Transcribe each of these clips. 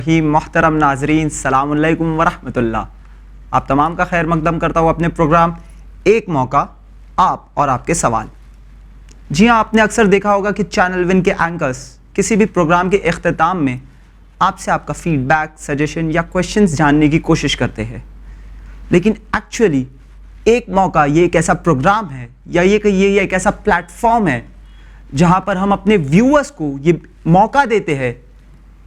الرحیم. محترم ناظرین السلام علیکم ورحمۃ اللہ. آپ تمام کا خیر مقدم کرتا ہوں اپنے پروگرام ایک موقع آپ اور آپ کے سوال. جی ہاں، آپ نے اکثر دیکھا ہوگا کہ چینل ون کے اینکرز کسی بھی پروگرام کے اختتام میں آپ سے آپ کا فیڈ بیک، سجیشن یا کویشچنز جاننے کی کوشش کرتے ہیں. لیکن ایکچولی ایک موقع یہ ایک ایسا پروگرام ہے یا یہ ایک ایسا پلیٹ فارم ہے جہاں پر ہم اپنے ویورز کو یہ موقع دیتے ہیں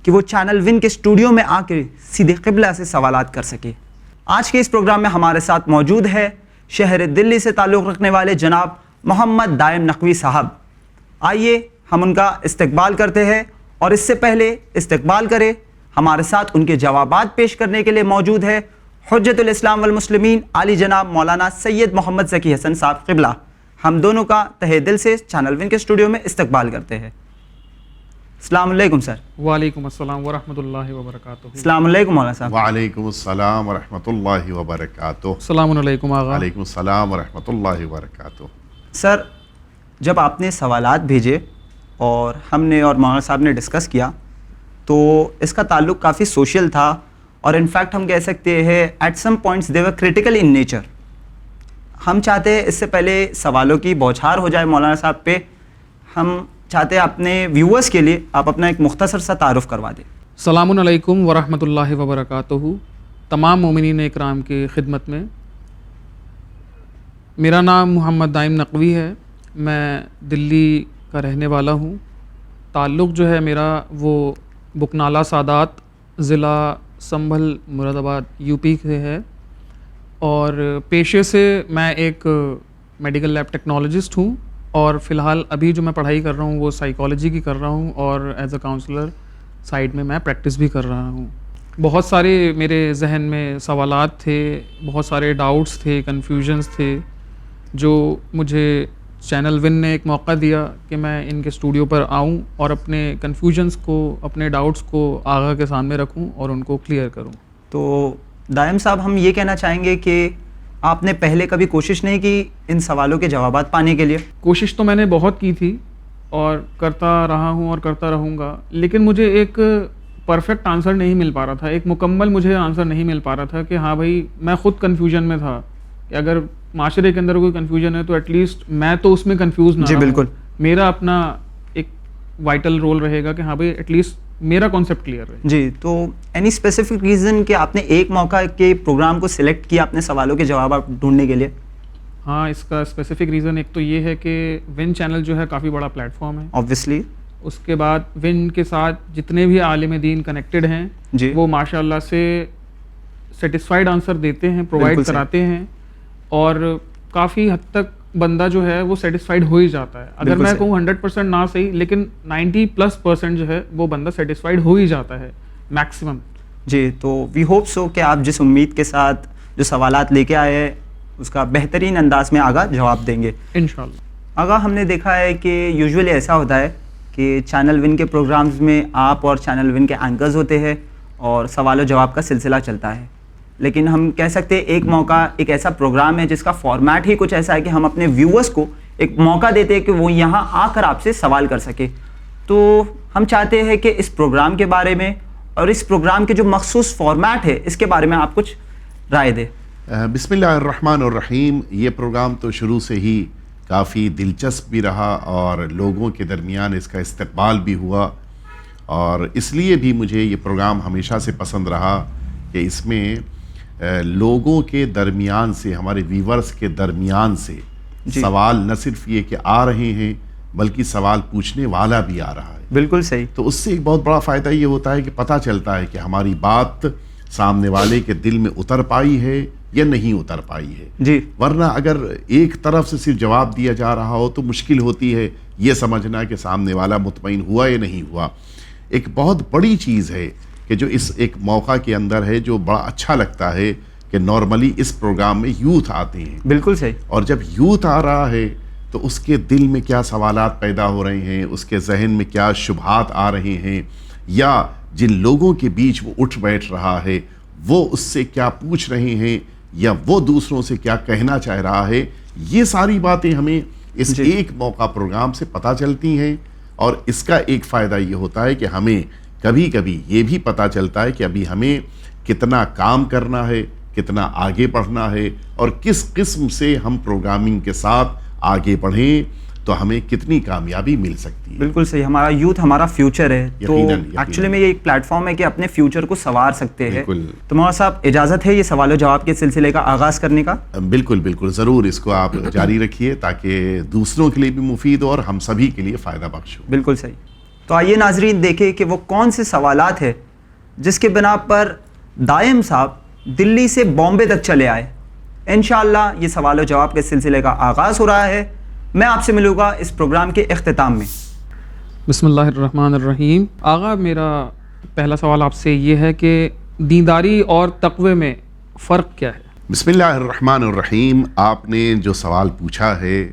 کہ وہ چینل ون کے اسٹوڈیو میں آ کے سیدھے قبلہ سے سوالات کر سکے. آج کے اس پروگرام میں ہمارے ساتھ موجود ہے شہر دلی سے تعلق رکھنے والے جناب محمد دائم نقوی صاحب. آئیے ہم ان کا استقبال کرتے ہیں، اور اس سے پہلے استقبال کرے ہمارے ساتھ ان کے جوابات پیش کرنے کے لیے موجود ہے حجت الاسلام والمسلمین عالی جناب مولانا سید محمد ذکی حسن صاحب قبلہ. ہم دونوں کا تہہ دل سے چینل ون کے اسٹوڈیو میں استقبال کرتے ہیں. السلام علیکم سر. وعلیکم السلام ورحمۃ اللہ وبرکاتہ. السلام علیکم مولانا صاحب. وعلیکم السلام ورحمۃ اللہ وبرکاتہ. السلام علیکم آغا. وعلیکم السلام ورحمۃ اللہ وبرکاتہ. سر، جب آپ نے سوالات بھیجے اور ہم نے اور مولانا صاحب نے ڈسکس کیا تو اس کا تعلق کافی سوشل تھا، اور انفیکٹ ہم کہہ سکتے ہیں at some points they were critical in nature. ہم چاہتے ہیں اس سے پہلے سوالوں کی بوچھار ہو جائے مولانا صاحب پہ، ہم چاہتے ہیں اپنے ویورز کے لیے آپ اپنا ایک مختصر سا تعارف کروا دیں. السلام علیکم ورحمۃ اللہ وبرکاتہ. تمام مومنین اکرام کی خدمت میں میرا نام محمد دائم نقوی ہے. میں دلی کا رہنے والا ہوں. تعلق جو ہے میرا وہ بکنالہ سادات ضلع سنبھل مراد آباد یو پی سے ہے، اور پیشے سے میں ایک میڈیکل لیب ٹیکنالوجسٹ ہوں، اور فی الحال ابھی جو میں پڑھائی کر رہا ہوں وہ سائیکالوجی کی کر رہا ہوں، اور ایز اے کاؤنسلر سائڈ میں پریکٹس بھی کر رہا ہوں. بہت سارے میرے ذہن میں سوالات تھے، بہت سارے ڈاؤٹس تھے، کنفیوژنس تھے، جو مجھے چینل ون نے ایک موقع دیا کہ میں ان کے اسٹوڈیو پر آؤں اور اپنے کنفیوژنس کو، اپنے ڈاؤٹس کو آغا کے سامنے رکھوں اور ان کو کلیئر کروں. تو دائم صاحب، ہم یہ کہنا چاہیں گے کہ آپ نے پہلے کبھی کوشش نہیں کی ان سوالوں کے جوابات پانے کے لیے؟ کوشش تو میں نے بہت کی تھی اور کرتا رہا ہوں اور کرتا رہوں گا، لیکن مجھے ایک پرفیکٹ آنسر نہیں مل پا رہا تھا، ایک مکمل مجھے آنسر نہیں مل پا رہا تھا کہ ہاں بھائی میں خود کنفیوژن میں تھا کہ اگر معاشرے کے اندر کوئی کنفیوژن ہے تو ایٹ لیسٹ میں تو اس میں کنفیوز نہ جی بالکل، میرا اپنا ایک وائٹل رول رہے گا کہ ہاں بھائی ایٹ لیسٹ میرا کانسیپٹ کلیئر ہے. جی، تو اینی اسپیسیفک ریزن کہ آپ نے ایک موقع کے پروگرام کو سلیکٹ کیا اپنے سوالوں کے جوابات ڈھونڈنے کے لیے؟ ہاں، اس کا اسپیسیفک ریزن ایک تو یہ ہے کہ ون چینل جو ہے کافی بڑا پلیٹ فارم ہے آبویسلی. اس کے بعد ون کے ساتھ جتنے بھی عالم دین کنیکٹڈ ہیں جی، وہ ماشاء اللہ سے سیٹسفائیڈ آنسر دیتے ہیں، پرووائڈ کراتے ہیں، اور کافی حد تک بندہ جو ہے وہ سیٹسفائیڈ ہو ہی جاتا ہے. اگر میں کہوں 100% نہ صحیح، لیکن 90+% جو ہے وہ بندہ سیٹسفائیڈ ہو ہی جاتا ہے میکسیمم. جی، تو وی ہوپ سو کہ آپ جس امید کے ساتھ جو سوالات لے کے آئے ہیں اس کا بہترین انداز میں آگاہ جواب دیں گے انشاءاللہ. آگاہ ہم نے دیکھا ہے کہ یوزولی ایسا ہوتا ہے کہ چینل ون کے پروگرامز میں آپ اور چینل ون کے اینکرز ہوتے ہیں اور سوال و جواب کا سلسلہ چلتا ہے، لیکن ہم کہہ سکتے ہیں ایک موقع ایک ایسا پروگرام ہے جس کا فارمیٹ ہی کچھ ایسا ہے کہ ہم اپنے ویورز کو ایک موقع دیتے ہیں کہ وہ یہاں آ کر آپ سے سوال کر سکے. تو ہم چاہتے ہیں کہ اس پروگرام کے بارے میں اور اس پروگرام کے جو مخصوص فارمیٹ ہے اس کے بارے میں آپ کچھ رائے دیں. بسم اللہ الرحمن الرحیم. یہ پروگرام تو شروع سے ہی کافی دلچسپ بھی رہا اور لوگوں کے درمیان اس کا استقبال بھی ہوا، اور اس لیے بھی مجھے یہ پروگرام ہمیشہ سے پسند رہا کہ اس میں لوگوں کے درمیان سے، ہمارے ویورز کے درمیان سے سوال نہ صرف یہ کہ آ رہے ہیں بلکہ سوال پوچھنے والا بھی آ رہا ہے. بالکل صحیح. تو اس سے ایک بہت بڑا فائدہ یہ ہوتا ہے کہ پتہ چلتا ہے کہ ہماری بات سامنے والے کے دل میں اتر پائی ہے یا نہیں اتر پائی ہے. جی، ورنہ اگر ایک طرف سے صرف جواب دیا جا رہا ہو تو مشکل ہوتی ہے یہ سمجھنا کہ سامنے والا مطمئن ہوا یا نہیں ہوا. ایک بہت بڑی چیز ہے کہ جو اس ایک موقع کے اندر ہے، جو بڑا اچھا لگتا ہے کہ نارملی اس پروگرام میں یوتھ آتے ہیں. بالکل صحیح. اور جب یوتھ آ رہا ہے تو اس کے دل میں کیا سوالات پیدا ہو رہے ہیں، اس کے ذہن میں کیا شبہات آ رہے ہیں، یا جن لوگوں کے بیچ وہ اٹھ بیٹھ رہا ہے وہ اس سے کیا پوچھ رہے ہیں، یا وہ دوسروں سے کیا کہنا چاہ رہا ہے، یہ ساری باتیں ہمیں اس ایک موقع پروگرام سے پتہ چلتی ہیں. اور اس کا ایک فائدہ یہ ہوتا ہے کہ ہمیں کبھی کبھی یہ بھی پتہ چلتا ہے کہ ابھی ہمیں کتنا کام کرنا ہے، کتنا آگے بڑھنا ہے، اور کس قسم سے ہم پروگرامنگ کے ساتھ آگے بڑھیں تو ہمیں کتنی کامیابی مل سکتی ہے۔ بالکل صحیح، ہمارا یوتھ ہمارا فیوچر ہے، تو یقیناً۔ ایکچولی میں یہ ایک پلیٹ فارم ہے کہ اپنے فیوچر کو سنوار سکتے ہیں۔ بالکل۔ تو مولانا صاحب اجازت ہے یہ سوال و جواب کے سلسلے کا آغاز کرنے کا؟ بالکل بالکل، ضرور اس کو آپ جاری رکھیے تاکہ دوسروں کے لیے بھی مفید ہو اور ہم سبھی کے لیے فائدہ بخش ہو۔ بالکل صحیح۔ تو آئیے ناظرین دیکھیں کہ وہ کون سے سوالات ہیں جس کے بنا پر دائم صاحب دلی سے بامبے تک چلے آئے۔ انشاءاللہ یہ سوال و جواب کے سلسلے کا آغاز ہو رہا ہے۔ میں آپ سے ملوں گا اس پروگرام کے اختتام میں۔ بسم اللہ الرحمن الرحیم۔ آغا میرا پہلا سوال آپ سے یہ ہے کہ دینداری اور تقوی میں فرق کیا ہے؟ بسم اللہ الرحمن الرحیم۔ آپ نے جو سوال پوچھا ہے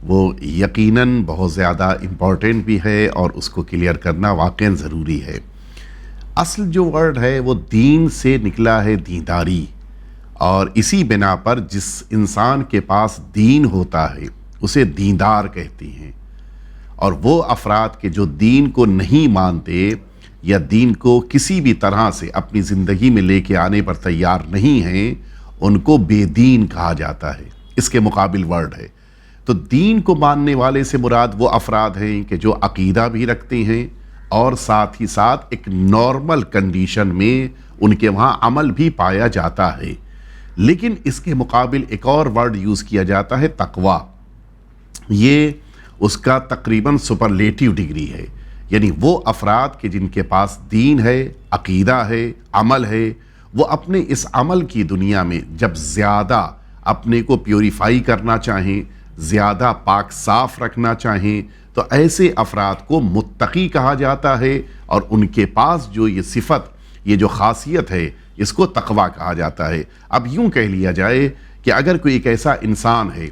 وہ یقیناً بہت زیادہ امپورٹنٹ بھی ہے اور اس کو کلیئر کرنا واقعاً ضروری ہے۔ اصل جو ورڈ ہے وہ دین سے نکلا ہے، دینداری، اور اسی بنا پر جس انسان کے پاس دین ہوتا ہے اسے دیندار کہتے ہیں، اور وہ افراد کے جو دین کو نہیں مانتے یا دین کو کسی بھی طرح سے اپنی زندگی میں لے کے آنے پر تیار نہیں ہیں ان کو بے دین کہا جاتا ہے۔ اس کے مقابل ورڈ ہے۔ تو دین کو ماننے والے سے مراد وہ افراد ہیں کہ جو عقیدہ بھی رکھتے ہیں اور ساتھ ہی ساتھ ایک نارمل کنڈیشن میں ان کے وہاں عمل بھی پایا جاتا ہے۔ لیکن اس کے مقابل ایک اور ورڈ یوز کیا جاتا ہے، تقوی۔ یہ اس کا تقریباً سپرلیٹیو ڈگری ہے، یعنی وہ افراد کے جن کے پاس دین ہے، عقیدہ ہے، عمل ہے، وہ اپنے اس عمل کی دنیا میں جب زیادہ اپنے کو پیوریفائی کرنا چاہیں، زیادہ پاک صاف رکھنا چاہیں، تو ایسے افراد کو متقی کہا جاتا ہے، اور ان کے پاس جو یہ صفت، یہ جو خاصیت ہے، اس کو تقوی کہا جاتا ہے۔ اب یوں کہہ لیا جائے کہ اگر کوئی ایک ایسا انسان ہے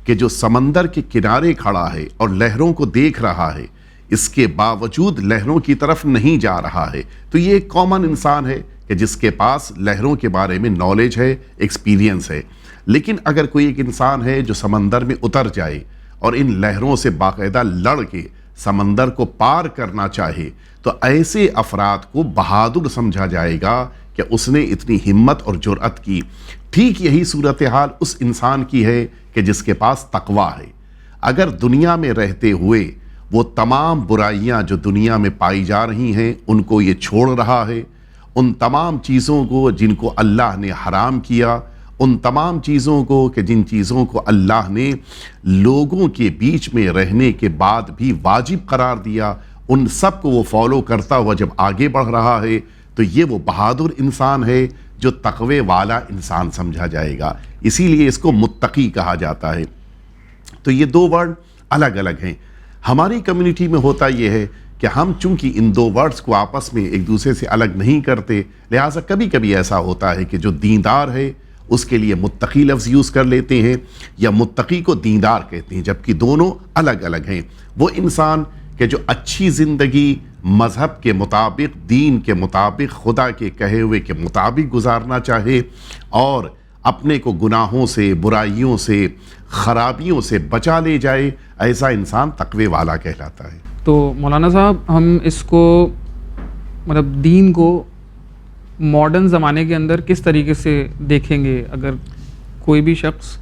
کہ جو سمندر کے کنارے کھڑا ہے اور لہروں کو دیکھ رہا ہے، اس کے باوجود لہروں کی طرف نہیں جا رہا ہے، تو یہ ایک کامن انسان ہے کہ جس کے پاس لہروں کے بارے میں نالج ہے، ایکسپیرینس ہے۔ لیکن اگر کوئی ایک انسان ہے جو سمندر میں اتر جائے اور ان لہروں سے باقاعدہ لڑ کے سمندر کو پار کرنا چاہے، تو ایسے افراد کو بہادر سمجھا جائے گا کہ اس نے اتنی ہمت اور جرأت کی۔ ٹھیک یہی صورتحال اس انسان کی ہے کہ جس کے پاس تقوی ہے۔ اگر دنیا میں رہتے ہوئے وہ تمام برائیاں جو دنیا میں پائی جا رہی ہیں ان کو یہ چھوڑ رہا ہے، ان تمام چیزوں کو جن کو اللہ نے حرام کیا، ان تمام چیزوں کو کہ جن چیزوں کو اللہ نے لوگوں کے بیچ میں رہنے کے بعد بھی واجب قرار دیا، ان سب کو وہ فالو کرتا ہوا جب آگے بڑھ رہا ہے، تو یہ وہ بہادر انسان ہے جو تقوی والا انسان سمجھا جائے گا۔ اسی لیے اس کو متقی کہا جاتا ہے۔ تو یہ دو ورڈ الگ الگ ہیں۔ ہماری کمیونٹی میں ہوتا یہ ہے کہ ہم چونکہ ان دو ورڈز کو آپس میں ایک دوسرے سے الگ نہیں کرتے، لہٰذا کبھی کبھی ایسا ہوتا ہے کہ جو دیندار ہے اس کے لیے متقی لفظ یوز کر لیتے ہیں، یا متقی کو دیندار کہتے ہیں، جبکہ دونوں الگ الگ ہیں۔ وہ انسان کہ جو اچھی زندگی مذہب کے مطابق، دین کے مطابق، خدا کے کہے ہوئے کے مطابق گزارنا چاہے اور اپنے کو گناہوں سے، برائیوں سے، خرابیوں سے بچا لے جائے، ایسا انسان تقوی والا کہلاتا ہے۔ تو مولانا صاحب ہم اس کو مطلب دین کو ماڈرن زمانے کے اندر کس طریقے سے دیکھیں گے؟ اگر کوئی بھی شخص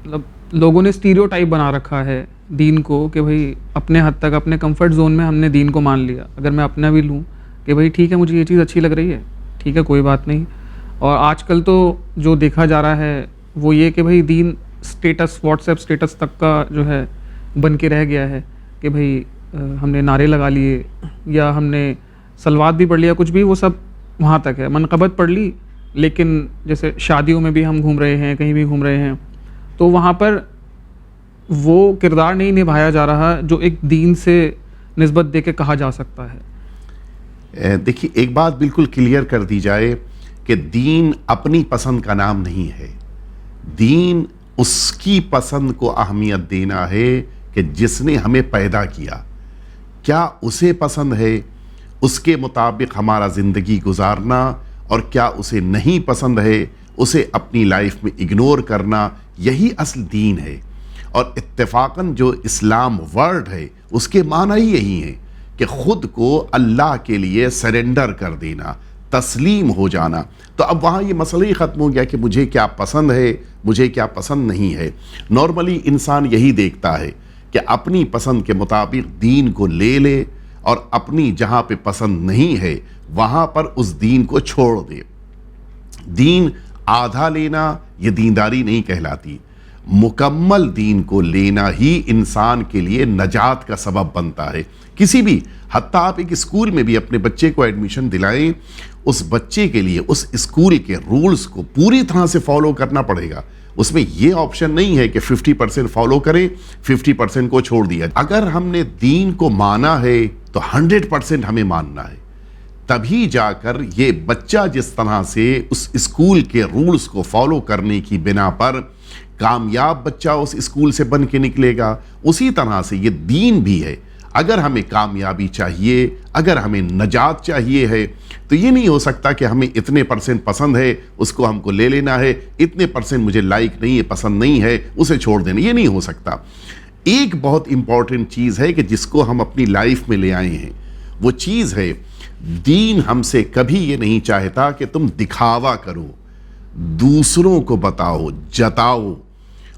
مطلب لوگوں نے اسٹیریوٹائپ بنا رکھا ہے دین کو کہ بھائی اپنے حد تک اپنے کمفرٹ زون میں ہم نے دین کو مان لیا، اگر میں اپنا بھی لوں کہ بھائی ٹھیک ہے مجھے یہ چیز اچھی لگ رہی ہے، ٹھیک ہے کوئی بات نہیں۔ اور آج کل تو جو دیکھا جا رہا ہے وہ یہ کہ بھائی دین اسٹیٹس، واٹس ایپ اسٹیٹس تک کا جو ہے بن کے رہ گیا ہے کہ بھائی ہم نے نعرے لگا لیے یا ہم نے صلوات بھی پڑھ لیا، کچھ بھی وہ سب وہاں تک ہے، منقبت پڑھ لی، لیکن جیسے شادیوں میں بھی ہم گھوم رہے ہیں، کہیں بھی گھوم رہے ہیں، تو وہاں پر وہ کردار نہیں نبھایا جا رہا جو ایک دین سے نسبت دے کے کہا جا سکتا ہے۔ دیکھیے ایک بات بالکل کلیئر کر دی جائے کہ دین اپنی پسند کا نام نہیں ہے، دین اس کی پسند کو اہمیت دینا ہے کہ جس نے ہمیں پیدا کیا، کیا اسے پسند ہے اس کے مطابق ہمارا زندگی گزارنا، اور کیا اسے نہیں پسند ہے اسے اپنی لائف میں اگنور کرنا، یہی اصل دین ہے۔ اور اتفاقاً جو اسلام ورڈ ہے اس کے معنی ہی یہی ہیں کہ خود کو اللہ کے لیے سرنڈر کر دینا، تسلیم ہو جانا. تو اب وہاں یہ مسئلہ ہی ختم ہو گیا کہ مجھے کیا پسند ہے، مجھے کیا پسند نہیں ہے. نارملی انسان یہی دیکھتا ہے کہ اپنی پسند کے مطابق دین کو لے لے اور اپنی جہاں پہ پسند نہیں ہے وہاں پر اس دین کو چھوڑ دے. دین آدھا لینا یہ دینداری نہیں کہلاتی. مکمل دین کو لینا ہی انسان کے لیے نجات کا سبب بنتا ہے. کسی بھی، حتیٰ آپ ایک اسکول میں بھی اپنے بچے کو ایڈمیشن دلائیں، اس بچے کے لیے اس اسکول کے رولز کو پوری طرح سے فالو کرنا پڑے گا. اس میں یہ آپشن نہیں ہے کہ 50% فالو کریں، 50% کو چھوڑ دیا. اگر ہم نے دین کو مانا ہے تو 100% ہمیں ماننا ہے. تبھی جا کر یہ بچہ جس طرح سے اس اسکول کے رولز کو فالو کرنے کی بنا پر کامیاب بچہ اس اسکول سے بن کے نکلے گا، اسی طرح سے یہ دین بھی ہے. اگر ہمیں کامیابی چاہیے، اگر ہمیں نجات چاہیے ہے، تو یہ نہیں ہو سکتا کہ ہمیں اتنے % پسند ہے اس کو ہم کو لے لینا ہے، اتنے % مجھے لائک نہیں ہے، پسند نہیں ہے، اسے چھوڑ دینا. یہ نہیں ہو سکتا. ایک بہت امپورٹنٹ چیز ہے کہ جس کو ہم اپنی لائف میں لے آئے ہیں، وہ چیز ہے دین ہم سے کبھی یہ نہیں چاہتا کہ تم دکھاوا کرو، دوسروں کو بتاؤ، جتاؤ.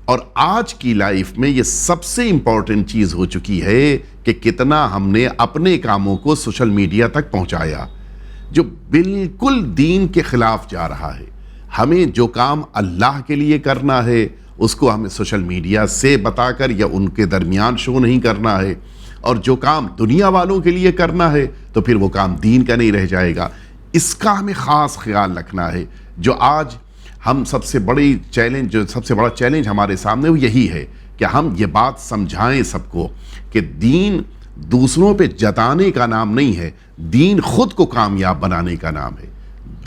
اور آج کی لائف میں یہ سب سے امپورٹنٹ چیز ہو چکی ہے کہ کتنا ہم نے اپنے کاموں کو سوشل میڈیا تک پہنچایا، جو بالکل دین کے خلاف جا رہا ہے. ہمیں جو کام اللہ کے لیے کرنا ہے اس کو ہمیں سوشل میڈیا سے بتا کر یا ان کے درمیان شو نہیں کرنا ہے، اور جو کام دنیا والوں کے لیے کرنا ہے تو پھر وہ کام دین کا نہیں رہ جائے گا. اس کا ہمیں خاص خیال رکھنا ہے. جو آج ہم سب سے بڑا چیلنج ہمارے سامنے وہ یہی ہے کہ ہم یہ بات سمجھائیں سب کو کہ دین دوسروں پہ جتانے کا نام نہیں ہے، دین خود کو کامیاب بنانے کا نام ہے.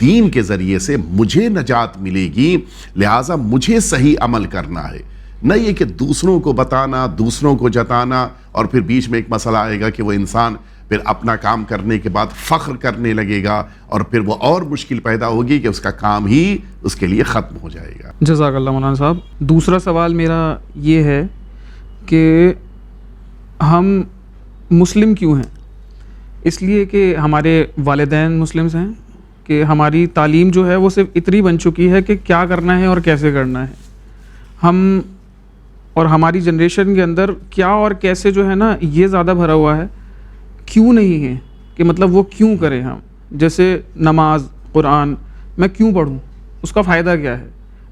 دین کے ذریعے سے مجھے نجات ملے گی، لہٰذا مجھے صحیح عمل کرنا ہے. نہ یہ کہ دوسروں کو بتانا، دوسروں کو جتانا، اور پھر بیچ میں ایک مسئلہ آئے گا کہ وہ انسان پھر اپنا کام کرنے کے بعد فخر کرنے لگے گا، اور پھر وہ اور مشکل پیدا ہوگی کہ اس کا کام ہی اس کے لیے ختم ہو جائے گا. جزاک اللہ مولانا صاحب. دوسرا سوال میرا یہ ہے کہ ہم مسلم کیوں ہیں؟ اس لیے کہ ہمارے والدین مسلمز ہیں، کہ ہماری تعلیم جو ہے وہ صرف اتنی بن چکی ہے کہ کیا کرنا ہے اور کیسے کرنا ہے. ہم اور ہماری جنریشن کے اندر کیا اور کیسے جو ہے نا یہ زیادہ بھرا ہوا ہے، کیوں نہیں ہے کہ مطلب وہ کیوں کریں. ہم جیسے نماز، قرآن میں کیوں پڑھوں، اس کا فائدہ کیا ہے؟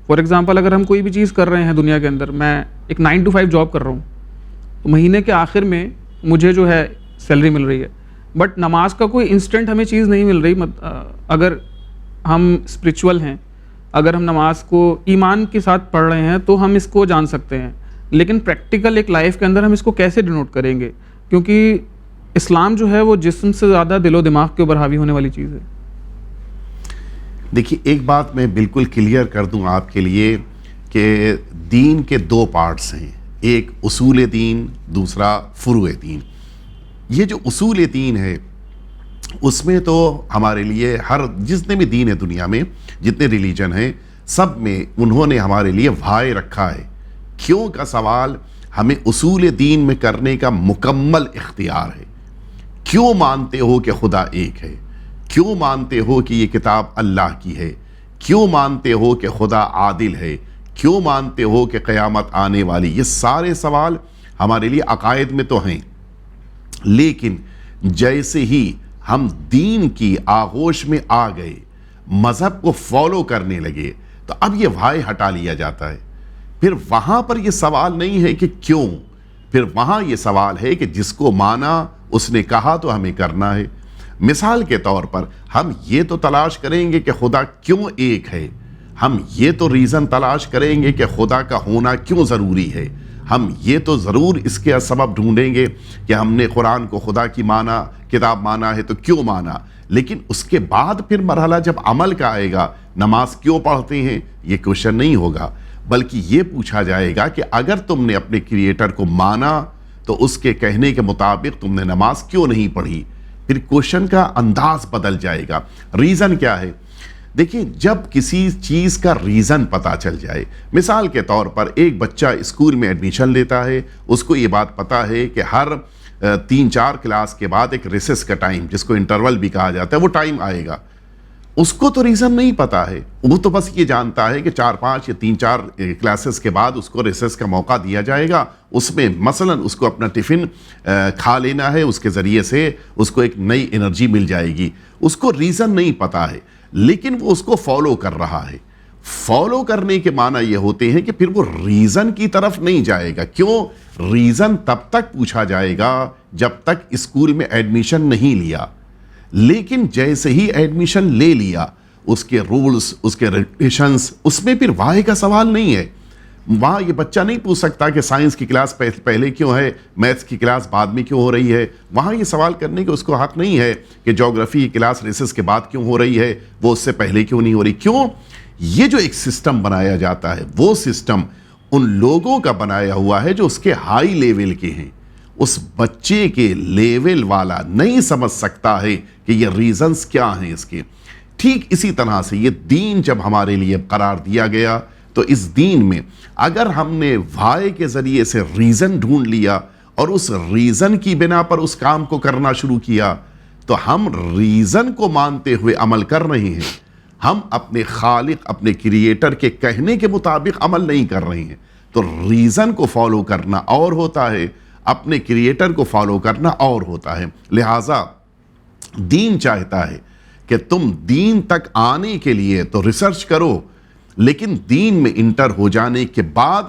فار ایگزامپل اگر ہم کوئی بھی چیز کر رہے ہیں دنیا کے اندر، میں ایک 9 to 5 جاب کر رہا ہوں تو مہینے کے آخر میں مجھے جو ہے سیلری مل رہی ہے، بٹ نماز کا کوئی انسٹنٹ ہمیں چیز نہیں مل رہی. اگر ہم اسپریچول ہیں، اگر ہم نماز کو ایمان کے ساتھ پڑھ رہے ہیں تو ہم اس کو جان سکتے ہیں، لیکن پریکٹیکل ایک لائف کے اندر ہم اس کو کیسے ڈینوٹ کریں گے؟ کیونکہ اسلام جو ہے وہ جسم سے زیادہ دل و دماغ کے اوپر حاوی ہونے والی چیز ہے. دیکھیے، ایک بات میں بالکل کلیئر کر دوں آپ کے لیے کہ دین کے 2 پارٹس ہیں، ایک اصول دین، دوسرا فروع دین. یہ جو اصول دین ہے اس میں تو ہمارے لیے جتنے بھی دین ہے دنیا میں، جتنے ریلیجن ہیں، سب میں انہوں نے ہمارے لیے وائے رکھا ہے. کیوں کا سوال ہمیں اصول دین میں کرنے کا مکمل اختیار ہے. کیوں مانتے ہو کہ خدا ایک ہے؟ کیوں مانتے ہو کہ یہ کتاب اللہ کی ہے؟ کیوں مانتے ہو کہ خدا عادل ہے؟ کیوں مانتے ہو کہ قیامت آنے والی؟ یہ سارے سوال ہمارے لیے عقائد میں تو ہیں، لیکن جیسے ہی ہم دین کی آغوش میں آ گئے، مذہب کو فالو کرنے لگے، تو اب یہ وائے ہٹا لیا جاتا ہے. پھر وہاں پر یہ سوال نہیں ہے کہ کیوں، پھر وہاں یہ سوال ہے کہ جس کو مانا اس نے کہا تو ہمیں کرنا ہے. مثال کے طور پر ہم یہ تو تلاش کریں گے کہ خدا کیوں ایک ہے، ہم یہ تو ریزن تلاش کریں گے کہ خدا کا ہونا کیوں ضروری ہے، ہم یہ تو ضرور اس کے سبب ڈھونڈیں گے کہ ہم نے قرآن کو خدا کی کتاب مانا ہے تو کیوں مانا. لیکن اس کے بعد پھر مرحلہ جب عمل کا آئے گا، نماز کیوں پڑھتے ہیں، یہ کوشچن نہیں ہوگا، بلکہ یہ پوچھا جائے گا کہ اگر تم نے اپنے کریٹر کو مانا تو اس کے کہنے کے مطابق تم نے نماز کیوں نہیں پڑھی. پھر کوشچن کا انداز بدل جائے گا. ریزن کیا ہے؟ دیکھیں، جب کسی چیز کا ریزن پتہ چل جائے، مثال کے طور پر ایک بچہ اسکول میں ایڈمیشن لیتا ہے، اس کو یہ بات پتہ ہے کہ ہر 3-4 کلاس کے بعد ایک ریسس کا ٹائم جس کو انٹرول بھی کہا جاتا ہے وہ ٹائم آئے گا, اس کو تو ریزن نہیں پتا ہے, وہ تو بس یہ جانتا ہے کہ 4-5 یا 3-4 کلاسز کے بعد اس کو ریسس کا موقع دیا جائے گا, اس میں مثلا اس کو اپنا ٹفن کھا لینا ہے, اس کے ذریعے سے اس کو ایک نئی انرجی مل جائے گی. اس کو ریزن نہیں پتا ہے لیکن وہ اس کو فالو کر رہا ہے. فالو کرنے کے معنی یہ ہوتے ہیں کہ پھر وہ ریزن کی طرف نہیں جائے گا. کیوں؟ ریزن تب تک پوچھا جائے گا جب تک اسکول میں ایڈمیشن نہیں لیا, لیکن جیسے ہی ایڈمیشن لے لیا اس کے رولز, اس کے ریگولیشنز, اس میں پھر وائی کا سوال نہیں ہے. وہاں یہ بچہ نہیں پوچھ سکتا کہ سائنس کی کلاس پہلے کیوں ہے, میتھس کی کلاس بعد میں کیوں ہو رہی ہے. وہاں یہ سوال کرنے کے اس کو حق نہیں ہے کہ جغرافی کی کلاس ریسس کے بعد کیوں ہو رہی ہے, وہ اس سے پہلے کیوں نہیں ہو رہی. کیوں؟ یہ جو ایک سسٹم بنایا جاتا ہے وہ سسٹم ان لوگوں کا بنایا ہوا ہے جو اس کے ہائی لیول کے ہیں. اس بچے کے لیول والا نہیں سمجھ سکتا ہے کہ یہ ریزنز کیا ہیں اس کے. ٹھیک اسی طرح سے یہ دین جب ہمارے لیے قرار دیا گیا تو اس دین میں اگر ہم نے وائے کے ذریعے سے ریزن ڈھونڈ لیا اور اس ریزن کی بنا پر اس کام کو کرنا شروع کیا تو ہم ریزن کو مانتے ہوئے عمل کر رہے ہیں, ہم اپنے خالق, اپنے کریٹر کے کہنے کے مطابق عمل نہیں کر رہے ہیں. تو ریزن کو فالو کرنا اور ہوتا ہے, اپنے کریٹر کو فالو کرنا اور ہوتا ہے. لہٰذا دین چاہتا ہے کہ تم دین تک آنے کے لیے تو ریسرچ کرو, لیکن دین میں انٹر ہو جانے کے بعد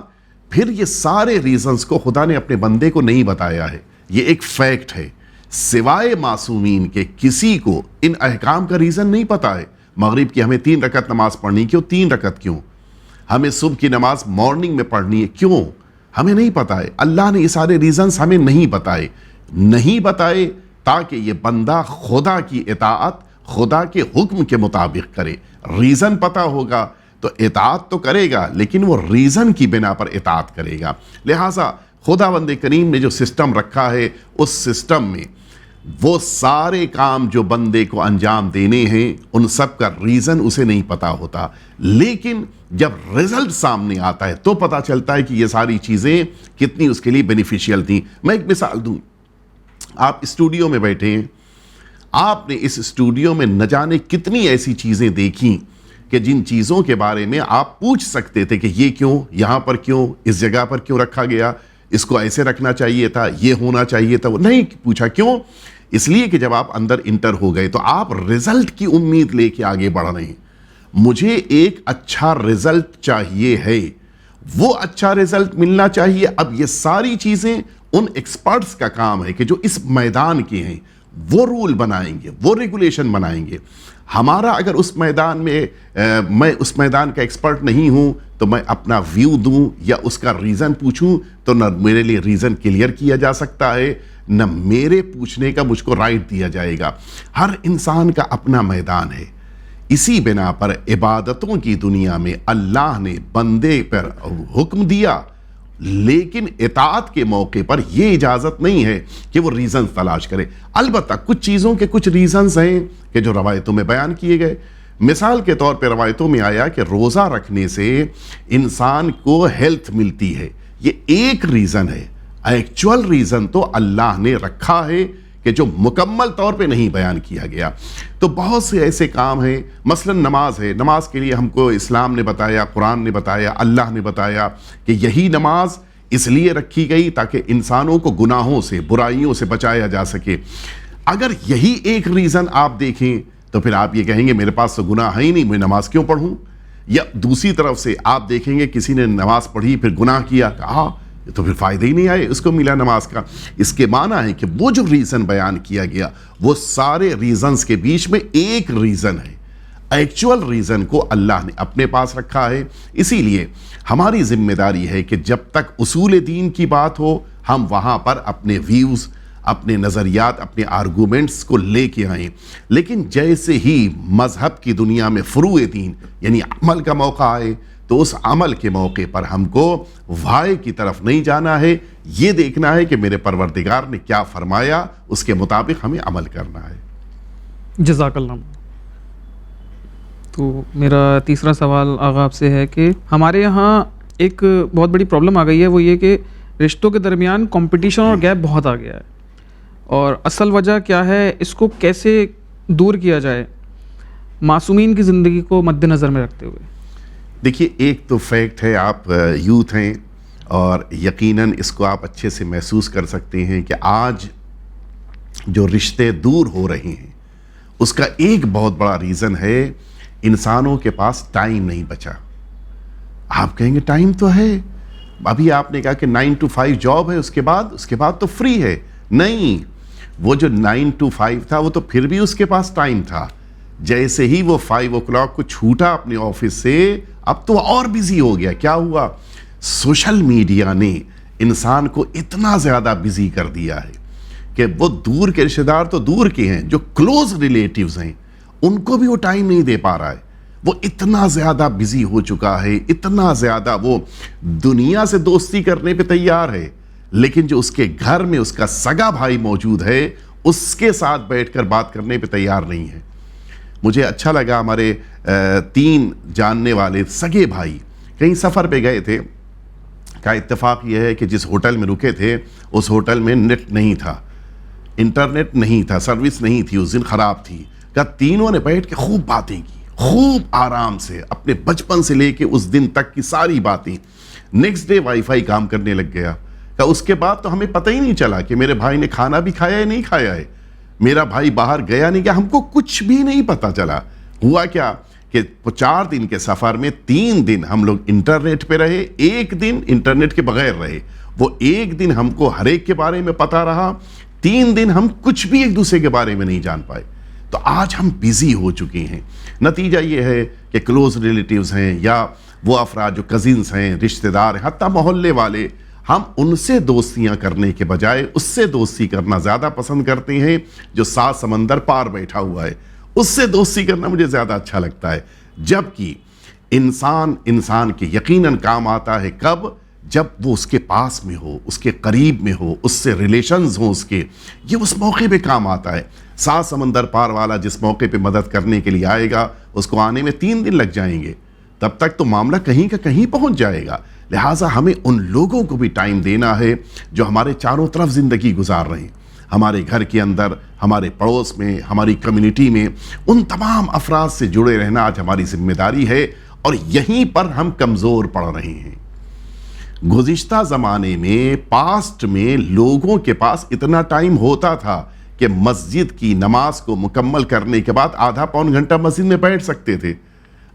پھر یہ سارے ریزنز کو خدا نے اپنے بندے کو نہیں بتایا ہے. یہ ایک فیکٹ ہے, سوائے معصومین کے کسی کو ان احکام کا ریزن نہیں پتا ہے. مغرب کی ہمیں 3 رکعت نماز پڑھنی, کیوں 3 رکعت کیوں؟ ہمیں صبح کی نماز مارننگ میں پڑھنی ہے, کیوں؟ ہمیں نہیں پتا ہے. اللہ نے یہ سارے ریزنز ہمیں نہیں بتائے تاکہ یہ بندہ خدا کی اطاعت, خدا کے حکم کے مطابق کرے. ریزن پتا ہوگا تو اطاعت تو کرے گا, لیکن وہ ریزن کی بنا پر اطاعت کرے گا. لہٰذا خداوند کریم نے جو سسٹم رکھا ہے اس سسٹم میں وہ سارے کام جو بندے کو انجام دینے ہیں ان سب کا ریزن اسے نہیں پتا ہوتا, لیکن جب رزلٹ سامنے آتا ہے تو پتا چلتا ہے کہ یہ ساری چیزیں کتنی اس کے لیے بینیفیشیل تھیں. میں ایک مثال دوں, آپ اسٹوڈیو میں بیٹھے ہیں, آپ نے اس اسٹوڈیو میں نہ جانے کتنی ایسی چیزیں دیکھیں کہ جن چیزوں کے بارے میں آپ پوچھ سکتے تھے کہ یہ کیوں, یہاں پر کیوں, اس جگہ پر کیوں رکھا گیا, اس کو ایسے رکھنا چاہیے تھا, یہ ہونا چاہیے تھا. وہ نہیں پوچھا. کیوں؟ اس لیے کہ جب آپ اندر انٹر ہو گئے تو آپ رزلٹ کی امید لے کے آگے بڑھ رہے ہیں. مجھے ایک اچھا رزلٹ چاہیے ہے, وہ اچھا رزلٹ ملنا چاہیے. اب یہ ساری چیزیں ان ایکسپرٹس کا کام ہے کہ جو اس میدان کے ہیں, وہ رول بنائیں گے, وہ ریگولیشن بنائیں گے. ہمارا اگر اس میدان میں میں اس میدان کا ایکسپرٹ نہیں ہوں تو میں اپنا ویو دوں یا اس کا ریزن پوچھوں تو نہ میرے لیے ریزن کلیئر کیا جا سکتا ہے, نہ میرے پوچھنے کا مجھ کو رائٹ دیا جائے گا. ہر انسان کا اپنا میدان ہے. اسی بنا پر عبادتوں کی دنیا میں اللہ نے بندے پر حکم دیا, لیکن اطاعت کے موقع پر یہ اجازت نہیں ہے کہ وہ ریزن تلاش کرے. البتہ کچھ چیزوں کے کچھ ریزنز ہیں کہ جو روایتوں میں بیان کیے گئے. مثال کے طور پہ روایتوں میں آیا کہ روزہ رکھنے سے انسان کو ہیلتھ ملتی ہے. یہ ایک ریزن ہے. ایکچول ریزن تو اللہ نے رکھا ہے کہ جو مکمل طور پہ نہیں بیان کیا گیا. تو بہت سے ایسے کام ہیں, مثلا نماز ہے. نماز کے لیے ہم کو اسلام نے بتایا, قرآن نے بتایا, اللہ نے بتایا کہ یہی نماز اس لیے رکھی گئی تاکہ انسانوں کو گناہوں سے, برائیوں سے بچایا جا سکے. اگر یہی ایک ریزن آپ دیکھیں تو پھر آپ یہ کہیں گے میرے پاس تو گناہ ہے ہی نہیں, میں نماز کیوں پڑھوں. یا دوسری طرف سے آپ دیکھیں گے کسی نے نماز پڑھی پھر گناہ کیا, کہا تو پھر فائدہ ہی نہیں آئے اس کو ملا نماز کا. اس کے معنی ہے کہ وہ جو ریزن بیان کیا گیا وہ سارے ریزنز کے بیچ میں ایک ریزن ہے. ایکچول ریزن کو اللہ نے اپنے پاس رکھا ہے. اسی لیے ہماری ذمہ داری ہے کہ جب تک اصول دین کی بات ہو ہم وہاں پر اپنے ویوز, اپنے نظریات, اپنے آرگومنٹس کو لے کے آئیں. لیکن جیسے ہی مذہب کی دنیا میں فروع دین یعنی عمل کا موقع آئے تو اس عمل کے موقع پر ہم کو وائے کی طرف نہیں جانا ہے, یہ دیکھنا ہے کہ میرے پروردگار نے کیا فرمایا, اس کے مطابق ہمیں عمل کرنا ہے. جزاک اللہ. تو میرا تیسرا سوال آغا آپ سے ہے کہ ہمارے یہاں ایک بہت بڑی پرابلم آ گئی ہے, وہ یہ کہ رشتوں کے درمیان کمپٹیشن اور گیپ بہت آ گیا ہے. اور اصل وجہ کیا ہے, اس کو کیسے دور کیا جائے معصومین کی زندگی کو مد نظر میں رکھتے ہوئے؟ دیکھیے, ایک تو فیکٹ ہے, آپ یوتھ ہیں اور یقیناً اس کو آپ اچھے سے محسوس کر سکتے ہیں کہ آج جو رشتے دور ہو رہے ہیں اس کا ایک بہت بڑا ریزن ہے انسانوں کے پاس ٹائم نہیں بچا. آپ کہیں گے ٹائم تو ہے, ابھی آپ نے کہا کہ 9 to 5 جاب ہے, اس کے بعد تو فری ہے. نہیں, وہ جو 9 to 5 تھا وہ تو پھر بھی اس کے پاس ٹائم تھا. جیسے ہی وہ 5 o'clock کو چھوٹا اپنے آفس سے, اب تو اور بزی ہو گیا. کیا ہوا؟ سوشل میڈیا نے انسان کو اتنا زیادہ بزی کر دیا ہے کہ وہ دور کے رشتے دار تو دور کے ہیں, جو کلوز ریلیٹیوز ہیں ان کو بھی وہ ٹائم نہیں دے پا رہا ہے. وہ اتنا زیادہ بزی ہو چکا ہے, اتنا زیادہ وہ دنیا سے دوستی کرنے پہ تیار ہے, لیکن جو اس کے گھر میں اس کا سگا بھائی موجود ہے اس کے ساتھ بیٹھ کر بات کرنے پہ تیار نہیں ہے. مجھے اچھا لگا, ہمارے 3 جاننے والے سگے بھائی کہیں سفر پہ گئے تھے. کا اتفاق یہ ہے کہ جس ہوٹل میں رکے تھے اس ہوٹل میں نیٹ نہیں تھا, انٹرنیٹ نہیں تھا, سروس نہیں تھی, اس دن خراب تھی. کہ تینوں نے بیٹھ کے خوب باتیں کی, خوب آرام سے, اپنے بچپن سے لے کے اس دن تک کی ساری باتیں. نیکسٹ ڈے وائی فائی کام کرنے لگ گیا. کہ اس کے بعد تو ہمیں پتہ ہی نہیں چلا کہ میرے بھائی نے کھانا بھی کھایا ہے نہیں کھایا ہے, میرا بھائی باہر گیا نہیں گیا, ہم کو کچھ بھی نہیں پتا چلا. ہوا کیا کہ 4 دن کے سفر میں 3 دن ہم لوگ انٹرنیٹ پہ رہے, 1 دن انٹرنیٹ کے بغیر رہے. وہ 1 دن ہم کو ہر ایک کے بارے میں پتا رہا, 3 دن ہم کچھ بھی ایک دوسرے کے بارے میں نہیں جان پائے. تو آج ہم بزی ہو چکے ہیں. نتیجہ یہ ہے کہ کلوز ریلیٹیوز ہیں یا وہ افراد جو کزنس ہیں, رشتہ دار ہیں, حتیٰ محلے والے, ہم ان سے دوستیاں کرنے کے بجائے اس سے دوستی کرنا زیادہ پسند کرتے ہیں جو 7 سمندر پار بیٹھا ہوا ہے. اس سے دوستی کرنا مجھے زیادہ اچھا لگتا ہے. جبکہ انسان کے یقیناً کام آتا ہے کب؟ جب وہ اس کے پاس میں ہو, اس کے قریب میں ہو, اس سے ریلیشنز ہوں اس کے, یہ اس موقع پہ کام آتا ہے. 7 سمندر پار والا جس موقع پہ مدد کرنے کے لیے آئے گا اس کو آنے میں 3 دن لگ جائیں گے, تب تک تو معاملہ کہیں کا کہیں پہنچ جائے گا. لہٰذا ہمیں ان لوگوں کو بھی ٹائم دینا ہے جو ہمارے چاروں طرف زندگی گزار رہے ہیں, ہمارے گھر کے اندر, ہمارے پڑوس میں, ہماری کمیونٹی میں. ان تمام افراد سے جڑے رہنا آج ہماری ذمہ داری ہے, اور یہیں پر ہم کمزور پڑ رہے ہیں. گزشتہ زمانے میں, پاسٹ میں, لوگوں کے پاس اتنا ٹائم ہوتا تھا کہ مسجد کی نماز کو مکمل کرنے کے بعد آدھا پون گھنٹہ مسجد میں بیٹھ سکتے تھے.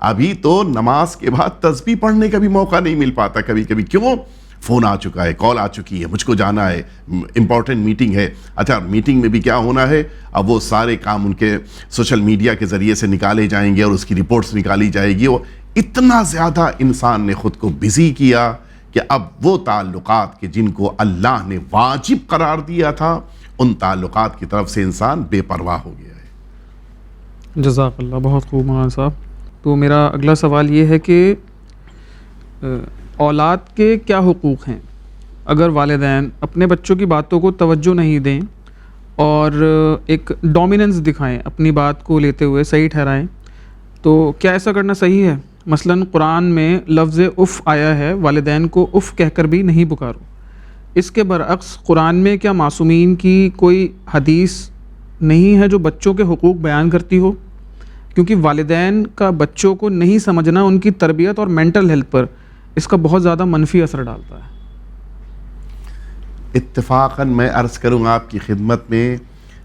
ابھی تو نماز کے بعد تسبیح پڑھنے کا بھی موقع نہیں مل پاتا کبھی کبھی. کیوں؟ فون آ چکا ہے, کال آ چکی ہے, مجھ کو جانا ہے, امپورٹنٹ میٹنگ ہے. اچھا, میٹنگ میں بھی کیا ہونا ہے, اب وہ سارے کام ان کے سوشل میڈیا کے ذریعے سے نکالے جائیں گے اور اس کی رپورٹس نکالی جائے گی. وہ اتنا زیادہ انسان نے خود کو بزی کیا کہ اب وہ تعلقات کہ جن کو اللہ نے واجب قرار دیا تھا, ان تعلقات کی طرف سے انسان بے پرواہ ہو گیا ہے. جزاک اللہ, بہت خوب مولانا صاحب. تو میرا اگلا سوال یہ ہے کہ اولاد کے کیا حقوق ہیں اگر والدین اپنے بچوں کی باتوں کو توجہ نہیں دیں اور ایک ڈومیننس دکھائیں, اپنی بات کو لیتے ہوئے صحیح ٹھہرائیں, تو کیا ایسا کرنا صحیح ہے؟ مثلاً قرآن میں لفظ اف آیا ہے, والدین کو اف کہہ کر بھی نہیں پکارو. اس کے برعکس قرآن میں کیا معصومین کی کوئی حدیث نہیں ہے جو بچوں کے حقوق بیان کرتی ہو؟ کیونکہ والدین کا بچوں کو نہیں سمجھنا ان کی تربیت اور مینٹل ہیلتھ پر اس کا بہت زیادہ منفی اثر ڈالتا ہے. اتفاقاً میں عرض کروں آپ کی خدمت میں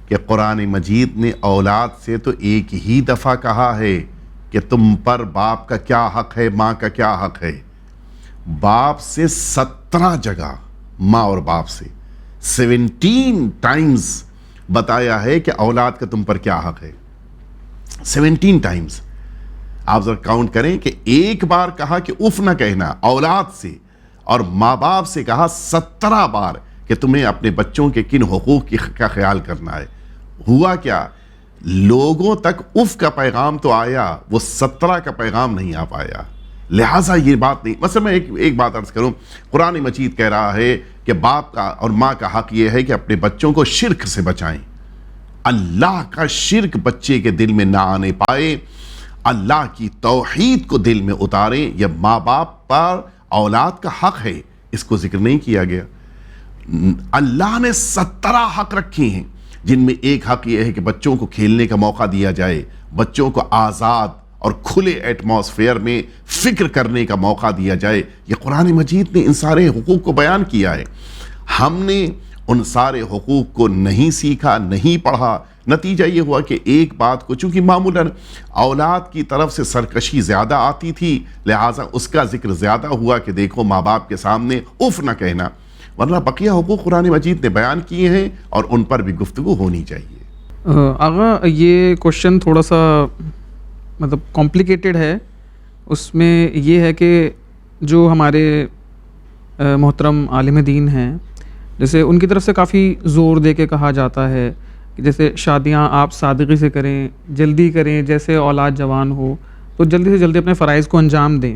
کہ قرآن مجید نے اولاد سے تو ایک ہی دفعہ کہا ہے کہ تم پر باپ کا کیا حق ہے, ماں کا کیا حق ہے. باپ سے 17 جگہ, ماں اور باپ سے 17 ٹائمز بتایا ہے کہ اولاد کا تم پر کیا حق ہے. 17 ٹائمز. آپ ذرا کاؤنٹ کریں کہ ایک بار کہا کہ اف نہ کہنا اولاد سے, اور ماں باپ سے کہا 17 بار کہ تمہیں اپنے بچوں کے کن حقوق کا خیال کرنا ہے. ہوا کیا؟ لوگوں تک اف کا پیغام تو آیا, وہ 17 کا پیغام نہیں آ پایا. لہٰذا یہ بات نہیں. مثلا میں ایک بات عرض کروں, قرآن مجید کہہ رہا ہے کہ باپ کا اور ماں کا حق یہ ہے کہ اپنے بچوں کو شرک سے بچائیں. اللہ کا شرک بچے کے دل میں نہ آنے پائے, اللہ کی توحید کو دل میں اتاریں. یہ ماں باپ پر اولاد کا حق ہے, اس کو ذکر نہیں کیا گیا. اللہ نے 17 حق رکھے ہیں. جن میں ایک حق یہ ہے کہ بچوں کو کھیلنے کا موقع دیا جائے, بچوں کو آزاد اور کھلے ایٹماسفیئر میں فکر کرنے کا موقع دیا جائے. یہ قرآن مجید نے ان سارے حقوق کو بیان کیا ہے. ہم نے ان سارے حقوق کو نہیں سیکھا, نہیں پڑھا. نتیجہ یہ ہوا کہ ایک بات کو, چونکہ معمولاً اولاد کی طرف سے سرکشی زیادہ آتی تھی, لہٰذا اس کا ذکر زیادہ ہوا کہ دیکھو ماں باپ کے سامنے اف نہ کہنا, ورنہ بقیہ حقوق قرآن مجید نے بیان کیے ہیں اور ان پر بھی گفتگو ہونی چاہیے. آغا یہ کوشچن تھوڑا سا مطلب کمپلیکیٹڈ ہے. اس میں یہ ہے کہ جو ہمارے محترم عالم دین ہیں, جیسے ان کی طرف سے کافی زور دے کے کہا جاتا ہے کہ جیسے شادیاں آپ سادگی سے کریں, جلدی کریں, جیسے اولاد جوان ہو تو جلدی سے جلدی اپنے فرائض کو انجام دیں,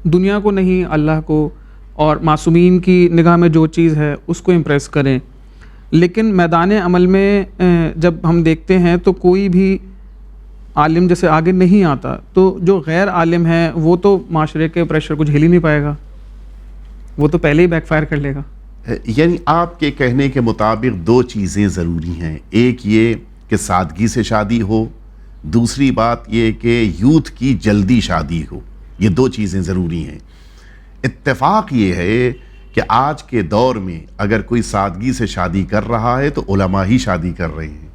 دنیا کو نہیں اللہ کو, اور معصومین کی نگاہ میں جو چیز ہے اس کو امپریس کریں. لیکن میدان عمل میں جب ہم دیکھتے ہیں تو کوئی بھی عالم جیسے آگے نہیں آتا, تو جو غیر عالم ہے وہ تو معاشرے کے پریشر کو جھیل ہی نہیں پائے گا, وہ تو پہلے ہی بیک فائر کر لے گا. یعنی آپ کے کہنے کے مطابق دو چیزیں ضروری ہیں, ایک یہ کہ سادگی سے شادی ہو, دوسری بات یہ کہ یوتھ کی جلدی شادی ہو. یہ دو چیزیں ضروری ہیں. اتفاق یہ ہے کہ آج کے دور میں اگر کوئی سادگی سے شادی کر رہا ہے تو علماء ہی شادی کر رہے ہیں.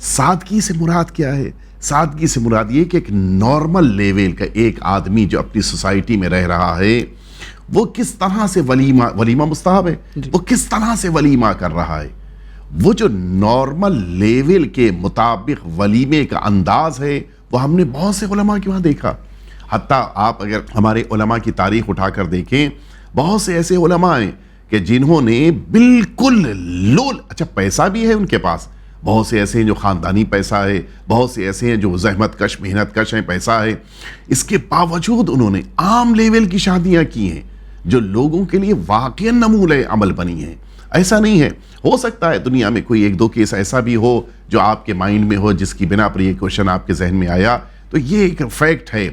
سادگی سے مراد کیا ہے؟ سادگی سے مراد یہ کہ ایک نارمل لیول کا ایک آدمی جو اپنی سوسائٹی میں رہ رہا ہے وہ کس طرح سے ولیمہ مستحب ہے, وہ کس طرح سے ولیمہ کر رہا ہے, وہ جو نارمل لیول کے مطابق ولیمے کا انداز ہے وہ ہم نے بہت سے علماء کے وہاں دیکھا. حتیٰ آپ اگر ہمارے علماء کی تاریخ اٹھا کر دیکھیں, بہت سے ایسے علماء ہیں کہ جنہوں نے بالکل اچھا پیسہ بھی ہے ان کے پاس, بہت سے ایسے ہیں جو خاندانی پیسہ ہے, بہت سے ایسے ہیں جو زحمت کش محنت کش ہیں, پیسہ ہے, اس کے باوجود انہوں نے عام لیول کی شادیاں کی ہیں جو لوگوں کے لیے واقعی نمونہ عمل بنی ہیں. ایسا نہیں ہے, ہو سکتا ہے دنیا میں کوئی ایک دو کیس ایسا بھی ہو جو آپ کے مائنڈ میں ہو جس کی بنا پر یہ کوشچن آپ کے ذہن میں آیا, تو یہ ایک فیکٹ ہے.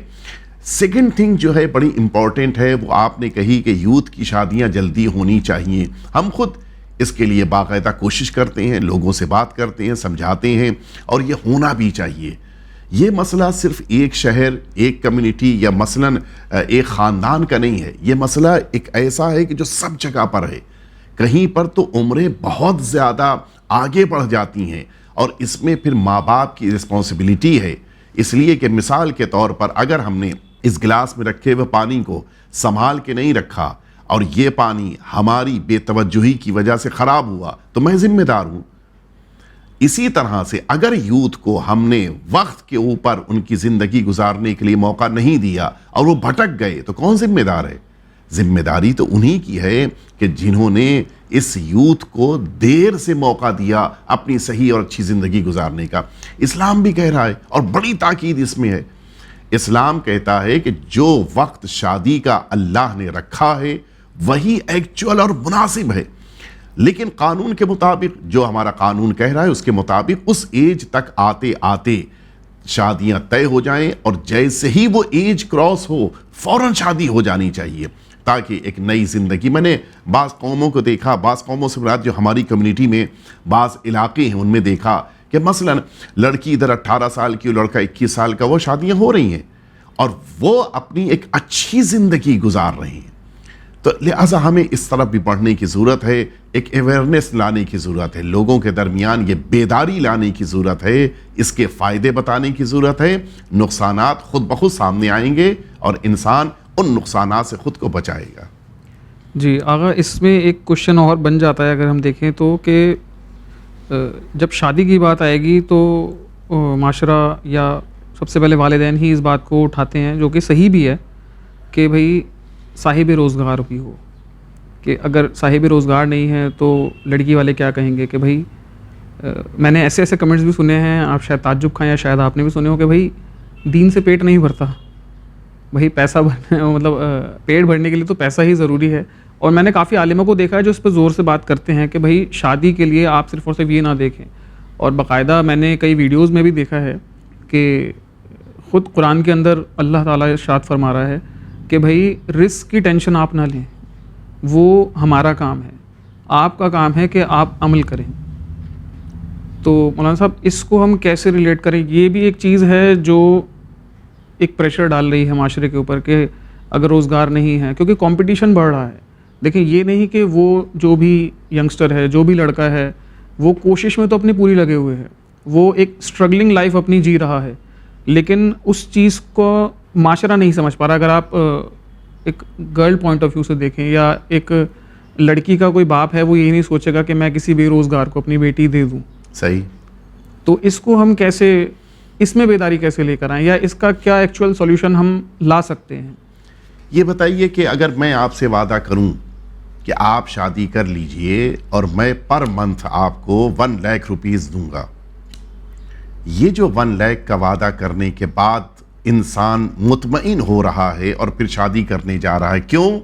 سیکنڈ تھنگ جو ہے بڑی امپورٹنٹ ہے, وہ آپ نے کہی کہ یوتھ کی شادیاں جلدی ہونی چاہیے. ہم خود اس کے لیے باقاعدہ کوشش کرتے ہیں, لوگوں سے بات کرتے ہیں, سمجھاتے ہیں, اور یہ ہونا بھی چاہیے. یہ مسئلہ صرف ایک شہر, ایک کمیونٹی یا مثلاً ایک خاندان کا نہیں ہے, یہ مسئلہ ایک ایسا ہے کہ جو سب جگہ پر ہے. کہیں پر تو عمریں بہت زیادہ آگے بڑھ جاتی ہیں اور اس میں پھر ماں باپ کی رسپانسبلٹی ہے. اس لیے کہ مثال کے طور پر اگر ہم نے اس گلاس میں رکھے ہوئے پانی کو سنبھال کے نہیں رکھا اور یہ پانی ہماری بے توجہی کی وجہ سے خراب ہوا تو میں ذمہ دار ہوں. اسی طرح سے اگر یوتھ کو ہم نے وقت کے اوپر ان کی زندگی گزارنے کے لیے موقع نہیں دیا اور وہ بھٹک گئے تو کون ذمہ دار ہے؟ ذمہ داری تو انہی کی ہے کہ جنہوں نے اس یوتھ کو دیر سے موقع دیا اپنی صحیح اور اچھی زندگی گزارنے کا. اسلام بھی کہہ رہا ہے اور بڑی تاکید اس میں ہے. اسلام کہتا ہے کہ جو وقت شادی کا اللہ نے رکھا ہے وہی ایکچوئل اور مناسب ہے, لیکن قانون کے مطابق جو ہمارا قانون کہہ رہا ہے اس کے مطابق اس ایج تک آتے آتے شادیاں طے ہو جائیں, اور جیسے ہی وہ ایج کراس ہو فوراً شادی ہو جانی چاہیے تاکہ ایک نئی زندگی. میں نے بعض قوموں کو دیکھا, بعض قوموں سے مراد جو ہماری کمیونٹی میں بعض علاقے ہیں ان میں دیکھا کہ مثلاً لڑکی ادھر 18 سال کی, لڑکا 21 سال کا, وہ شادیاں ہو رہی ہیں اور وہ اپنی ایک اچھی زندگی گزار رہے ہیں. تو لہٰذا ہمیں اس طرف بھی بڑھنے کی ضرورت ہے, ایک اویئرنیس لانے کی ضرورت ہے, لوگوں کے درمیان یہ بیداری لانے کی ضرورت ہے, اس کے فائدے بتانے کی ضرورت ہے. نقصانات خود بخود سامنے آئیں گے اور انسان ان نقصانات سے خود کو بچائے گا. جی آغا, اس میں ایک کوشچن اور بن جاتا ہے اگر ہم دیکھیں تو کہ جب شادی کی بات آئے گی تو معاشرہ یا سب سے پہلے والدین ہی اس بات کو اٹھاتے ہیں, جو کہ صحیح بھی ہے, کہ بھئی صاحب روزگار بھی ہو. کہ اگر صاحب روزگار نہیں ہے تو لڑکی والے کیا کہیں گے کہ بھئی, میں نے ایسے ایسے کمنٹس بھی سنے ہیں, آپ شاید تعجب کھائیں یا شاید آپ نے بھی سنے ہو کہ بھئی دین سے پیٹ نہیں بھرتا, بھئی پیسہ مطلب پیٹ بھرنے کے لیے تو پیسہ ہی ضروری ہے. اور میں نے کافی عالموں کو دیکھا ہے جو اس پہ زور سے بات کرتے ہیں کہ بھئی شادی کے لیے آپ صرف اور صرف یہ نہ دیکھیں. اور باقاعدہ میں نے کئی ویڈیوز میں بھی دیکھا ہے کہ خود قرآن کے اندر اللہ تعالیٰ ارشاد فرما رہا ہے کہ بھئی رزق کی ٹینشن آپ نہ لیں, وہ ہمارا کام ہے. آپ کا کام ہے کہ آپ عمل کریں. تو مولانا صاحب اس کو ہم کیسے ریلیٹ کریں؟ یہ بھی ایک چیز ہے جو ایک پریشر ڈال رہی ہے معاشرے کے اوپر کہ اگر روزگار نہیں ہے، کیونکہ کمپٹیشن بڑھ رہا ہے. دیکھیں یہ نہیں کہ وہ جو بھی ینگسٹر ہے، جو بھی لڑکا ہے، وہ کوشش میں تو اپنی پوری لگے ہوئے ہے، وہ ایک اسٹرگلنگ لائف اپنی جی رہا ہے، لیکن اس چیز کو معاشرہ نہیں سمجھ پا رہا. اگر آپ ایک گرل پوائنٹ آف ویو سے دیکھیں یا ایک لڑکی کا کوئی باپ ہے، وہ یہ نہیں سوچے گا کہ میں کسی بے روزگار کو اپنی بیٹی دے دوں. صحیح. تو اس کو ہم کیسے، اس میں بیداری کیسے لے کر آئیں، یا اس کا کیا ایکچوئل سولوشن ہم لا سکتے ہیں؟ یہ بتائیے کہ اگر میں آپ سے وعدہ کروں کہ آپ شادی کر لیجئے اور میں پر منتھ آپ کو 1 لاکھ روپیز دوں گا، یہ جو 1 لاکھ کا وعدہ کرنے کے بعد انسان مطمئن ہو رہا ہے اور پھر شادی کرنے جا رہا ہے، کیوں؟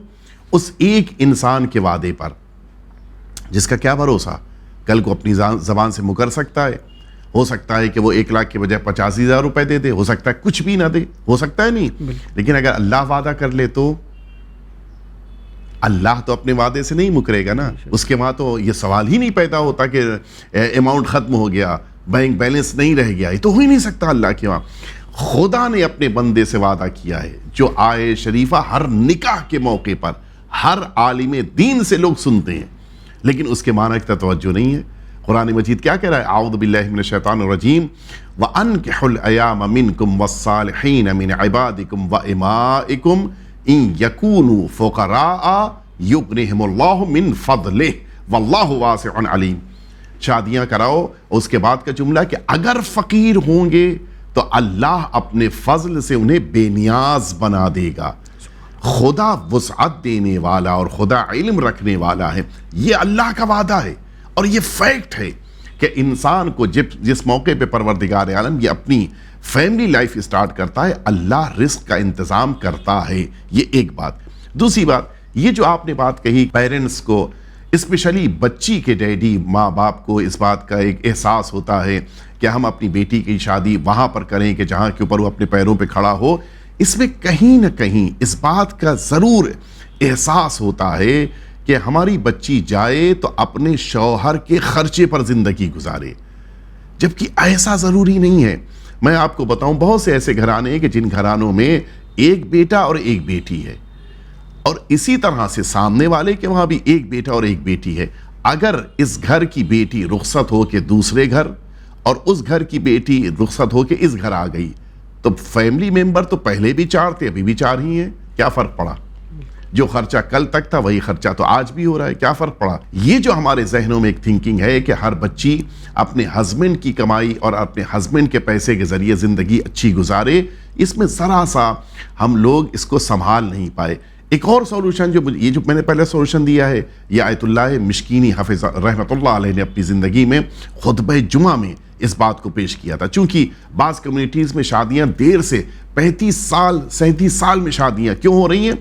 اس ایک انسان کے وعدے پر، جس کا کیا بھروسہ کل کو اپنی زبان سے مکر سکتا ہے. ہو سکتا ہے کہ وہ 1 لاکھ کے بجائے 85,000 روپے دے دے، ہو سکتا ہے کچھ بھی نہ دے، ہو سکتا ہے نہیں. لیکن اگر اللہ وعدہ کر لے تو اللہ تو اپنے وعدے سے نہیں مکرے گا نا. اس کے وہاں تو یہ سوال ہی نہیں پیدا ہوتا کہ اماؤنٹ ختم ہو گیا، بینک بیلنس نہیں رہ گیا. یہ تو ہو ہی نہیں سکتا اللہ کے وہاں. خدا نے اپنے بندے سے وعدہ کیا ہے. جو آئے شریفہ ہر نکاح کے موقع پر ہر عالم دین سے لوگ سنتے ہیں، لیکن اس کے معنی کی توجہ نہیں ہے. قرآن مجید کیا کہہ رہا ہے؟ اعوذ باللہ من الشیطان الرجیم وَأَنْكِحُوا الْأَيَامَ مِنْكُمْ وَالصَّالِحِينَ مِنْ عِبَادِكُمْ وَإِمَائِكُمْ إِنْ يَكُونُوا فُقَرَاءَ يُغْنِهِمُ اللَّهُ مِنْ فَضْلِهِ وَاللَّهُ وَاسِعٌ عَلِيمٌ. شادیاں کراؤ. اس کے بعد کا جملہ کہ اگر فقیر ہوں گے تو اللہ اپنے فضل سے انہیں بے نیاز بنا دے گا. خدا وسعت دینے والا اور خدا علم رکھنے والا ہے. یہ اللہ کا وعدہ ہے اور یہ فیکٹ ہے کہ انسان کو جس موقع پہ پروردگار عالم یہ اپنی فیملی لائف اسٹارٹ کرتا ہے، اللہ رزق کا انتظام کرتا ہے. یہ ایک بات. دوسری بات، یہ جو آپ نے بات کہی، پیرنٹس کو، اسپیشلی بچی کے ڈیڈی ماں باپ کو اس بات کا ایک احساس ہوتا ہے کہ ہم اپنی بیٹی کی شادی وہاں پر کریں کہ جہاں کے اوپر وہ اپنے پیروں پہ کھڑا ہو. اس میں کہیں نہ کہیں اس بات کا ضرور احساس ہوتا ہے کہ ہماری بچی جائے تو اپنے شوہر کے خرچے پر زندگی گزارے، جبکہ ایسا ضروری نہیں ہے. میں آپ کو بتاؤں، بہت سے ایسے گھرانے ہیں کہ جن گھرانوں میں ایک بیٹا اور ایک بیٹی ہے، اور اسی طرح سے سامنے والے کے وہاں بھی ایک بیٹا اور ایک بیٹی ہے. اگر اس گھر کی بیٹی رخصت ہو کے دوسرے گھر اور اس گھر کی بیٹی رخصت ہو کے اس گھر آ گئی تو فیملی ممبر تو پہلے بھی 4 تھے، ابھی بھی 4 ہی ہیں. کیا فرق پڑا؟ جو خرچہ کل تک تھا وہی خرچہ تو آج بھی ہو رہا ہے. کیا فرق پڑا؟ یہ جو ہمارے ذہنوں میں ایک تھنکنگ ہے کہ ہر بچی اپنے ہسبینڈ کی کمائی اور اپنے ہسبینڈ کے پیسے کے ذریعے زندگی اچھی گزارے، اس میں ذرا سا ہم لوگ اس کو سنبھال نہیں پائے. ایک اور سولوشن یہ جو میں نے پہلے سولوشن دیا ہے، یہ آیت اللہ مشکینی حافظ رحمۃ اللہ علیہ نے اپنی زندگی میں خطبہ جمعہ میں اس بات کو پیش کیا تھا. چونکہ بعض کمیونٹیز میں شادیاں دیر سے 35 سال 37 سال میں شادیاں کیوں ہو رہی ہیں؟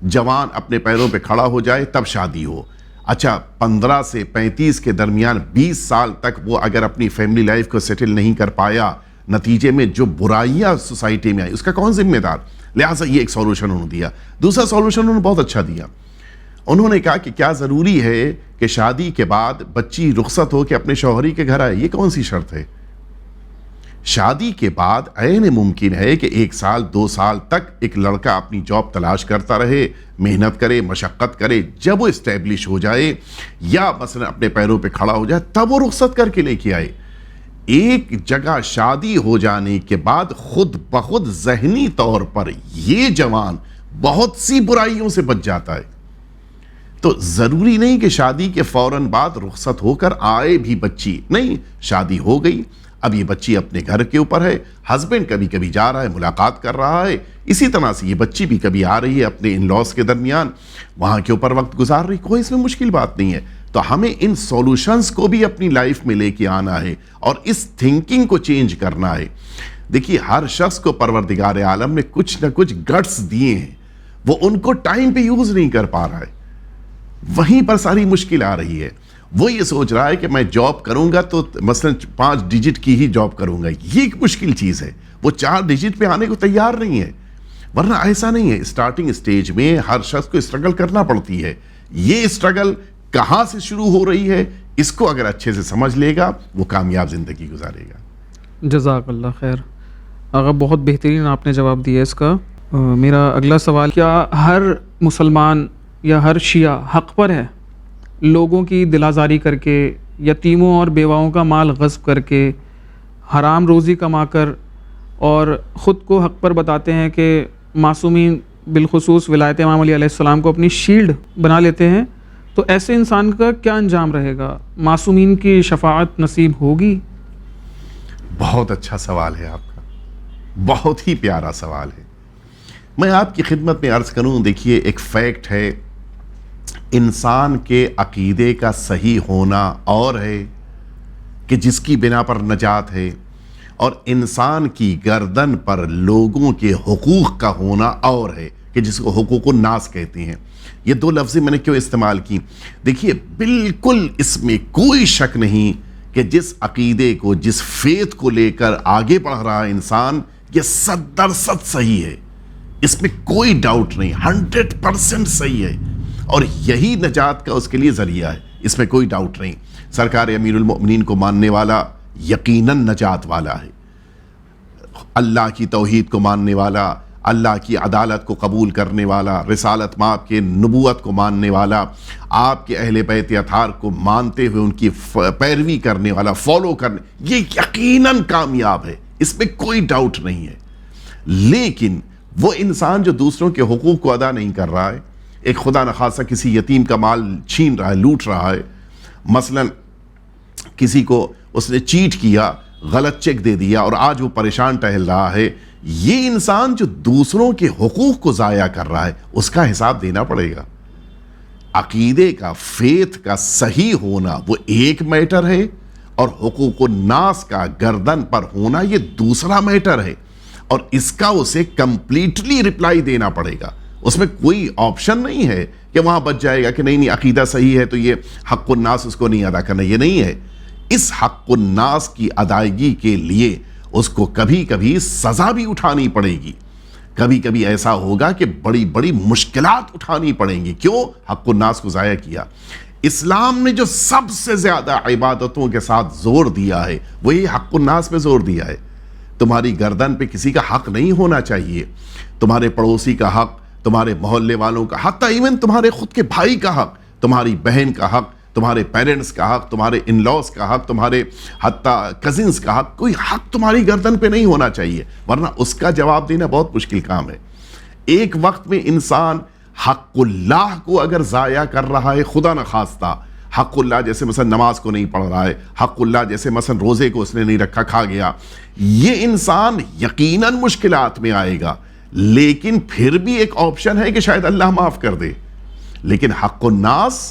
جوان اپنے پیروں پہ کھڑا ہو جائے تب شادی ہو. اچھا 15 سے 35 کے درمیان 20 سال تک وہ اگر اپنی فیملی لائف کو سیٹل نہیں کر پایا، نتیجے میں جو برائیاں سوسائٹی میں آئی اس کا کون ذمہ دار؟ لہٰذا یہ ایک سولوشن انہوں نے دیا. دوسرا سولوشن انہوں نے بہت اچھا دیا. انہوں نے کہا کہ کیا ضروری ہے کہ شادی کے بعد بچی رخصت ہو کے اپنے شوہری کے گھر آئے؟ یہ کون سی شرط ہے؟ شادی کے بعد عین ممکن ہے کہ 1 سال 2 سال تک ایک لڑکا اپنی جاب تلاش کرتا رہے، محنت کرے، مشقت کرے. جب وہ اسٹیبلش ہو جائے یا مثلا اپنے پیروں پہ کھڑا ہو جائے تب وہ رخصت کر کے لے کے آئے. ایک جگہ شادی ہو جانے کے بعد خود بخود ذہنی طور پر یہ جوان بہت سی برائیوں سے بچ جاتا ہے. تو ضروری نہیں کہ شادی کے فوراً بعد رخصت ہو کر آئے بھی بچی. نہیں، شادی ہو گئی، اب یہ بچی اپنے گھر کے اوپر ہے، ہسبینڈ کبھی کبھی جا رہا ہے، ملاقات کر رہا ہے، اسی طرح سے یہ بچی بھی کبھی آ رہی ہے اپنے ان لاس کے درمیان، وہاں کے اوپر وقت گزار رہی. کوئی اس میں مشکل بات نہیں ہے. تو ہمیں ان سولوشنز کو بھی اپنی لائف میں لے کے آنا ہے اور اس تھنکنگ کو چینج کرنا ہے. دیکھیے، ہر شخص کو پروردگار عالم نے کچھ نہ کچھ گٹس دیے ہیں، وہ ان کو ٹائم پہ یوز نہیں کر پا رہا ہے. وہیں پر ساری مشکل آ رہی ہے. وہ یہ سوچ رہا ہے کہ میں جاب کروں گا تو مثلا 5 ڈیجٹ کی ہی جاب کروں گا. یہ ایک مشکل چیز ہے. وہ 4 ڈیجٹ پہ آنے کو تیار نہیں ہے. ورنہ ایسا نہیں ہے. اسٹارٹنگ اسٹیج میں ہر شخص کو اسٹرگل کرنا پڑتی ہے. یہ اسٹرگل کہاں سے شروع ہو رہی ہے، اس کو اگر اچھے سے سمجھ لے گا وہ کامیاب زندگی گزارے گا۔ جزاک اللہ خیر آغا، بہت بہترین آپ نے جواب دیا اس کا۔ میرا اگلا سوال، کیا ہر مسلمان یا ہر شیعہ حق پر ہے لوگوں کی دل آزاری کر کے، یتیموں اور بیواؤں کا مال غصب کر کے، حرام روزی کما کر، اور خود کو حق پر بتاتے ہیں کہ معصومین بالخصوص ولایت امام علی علیہ السلام کو اپنی شیلڈ بنا لیتے ہیں، تو ایسے انسان کا کیا انجام رہے گا؟ معصومین کی شفاعت نصیب ہوگی؟ بہت اچھا سوال ہے آپ کا، بہت ہی پیارا سوال ہے۔ میں آپ کی خدمت میں عرض کروں، دیکھیے ایک فیکٹ ہے، انسان کے عقیدے کا صحیح ہونا اور ہے کہ جس کی بنا پر نجات ہے، اور انسان کی گردن پر لوگوں کے حقوق کا ہونا اور ہے کہ جس کو حقوق الناس کہتے ہیں۔ یہ دو لفظیں میں نے کیوں استعمال کی؟ دیکھیے بالکل اس میں کوئی شک نہیں کہ جس عقیدے کو، جس فیت کو لے کر آگے بڑھ رہا ہے انسان، یہ 100% صحیح ہے، اس میں کوئی ڈاؤٹ نہیں، 100% صحیح ہے، اور یہی نجات کا اس کے لیے ذریعہ ہے، اس میں کوئی ڈاؤٹ نہیں۔ سرکار امیر المؤمنین کو ماننے والا یقیناً نجات والا ہے، اللہ کی توحید کو ماننے والا، اللہ کی عدالت کو قبول کرنے والا، رسالت مآب کے نبوت کو ماننے والا، آپ کے اہل بیت اطہار کو مانتے ہوئے ان کی پیروی کرنے والا، فالو کرنے، یہ یقیناً کامیاب ہے، اس میں کوئی ڈاؤٹ نہیں ہے۔ لیکن وہ انسان جو دوسروں کے حقوق کو ادا نہیں کر رہا ہے، ایک خدا نخواستہ کسی یتیم کا مال چھین رہا ہے، لوٹ رہا ہے، مثلا کسی کو اس نے چیٹ کیا، غلط چیک دے دیا اور آج وہ پریشان ٹہل رہا ہے، یہ انسان جو دوسروں کے حقوق کو ضائع کر رہا ہے اس کا حساب دینا پڑے گا۔ عقیدے کا، فیت کا صحیح ہونا وہ ایک میٹر ہے، اور حقوق الناس کا گردن پر ہونا یہ دوسرا میٹر ہے، اور اس کا اسے کمپلیٹلی رپلائی دینا پڑے گا۔ اس میں کوئی آپشن نہیں ہے کہ وہاں بچ جائے گا کہ نہیں عقیدہ صحیح ہے تو یہ حق الناس اس کو نہیں ادا کرنا، یہ نہیں ہے۔ اس حق الناس کی ادائیگی کے لیے اس کو کبھی کبھی سزا بھی اٹھانی پڑے گی، کبھی کبھی ایسا ہوگا کہ بڑی بڑی مشکلات اٹھانی پڑیں گی۔ کیوں؟ حق الناس کو ضائع کیا۔ اسلام نے جو سب سے زیادہ عبادتوں کے ساتھ زور دیا ہے وہی حق الناس پہ زور دیا ہے۔ تمہاری گردن پہ کسی کا حق نہیں ہونا چاہیے، تمہارے پڑوسی کا حق، تمہارے محلے والوں کا، حتیٰ ایون تمہارے خود کے بھائی کا حق، تمہاری بہن کا حق، تمہارے پیرنٹس کا حق، تمہارے ان لاز کا حق، تمہارے حتیٰ کزنس کا حق، کوئی حق تمہاری گردن پہ نہیں ہونا چاہیے، ورنہ اس کا جواب دینا بہت مشکل کام ہے۔ ایک وقت میں انسان حق اللہ کو اگر ضائع کر رہا ہے، خدا نخواستہ حق اللہ جیسے مثلا نماز کو نہیں پڑھ رہا ہے، حق اللہ جیسے مثلا روزے کو اس نے نہیں رکھا، کھا گیا، یہ انسان یقیناً مشکلات میں آئے گا، لیکن پھر بھی ایک آپشن ہے کہ شاید اللہ معاف کر دے۔ لیکن حق الناس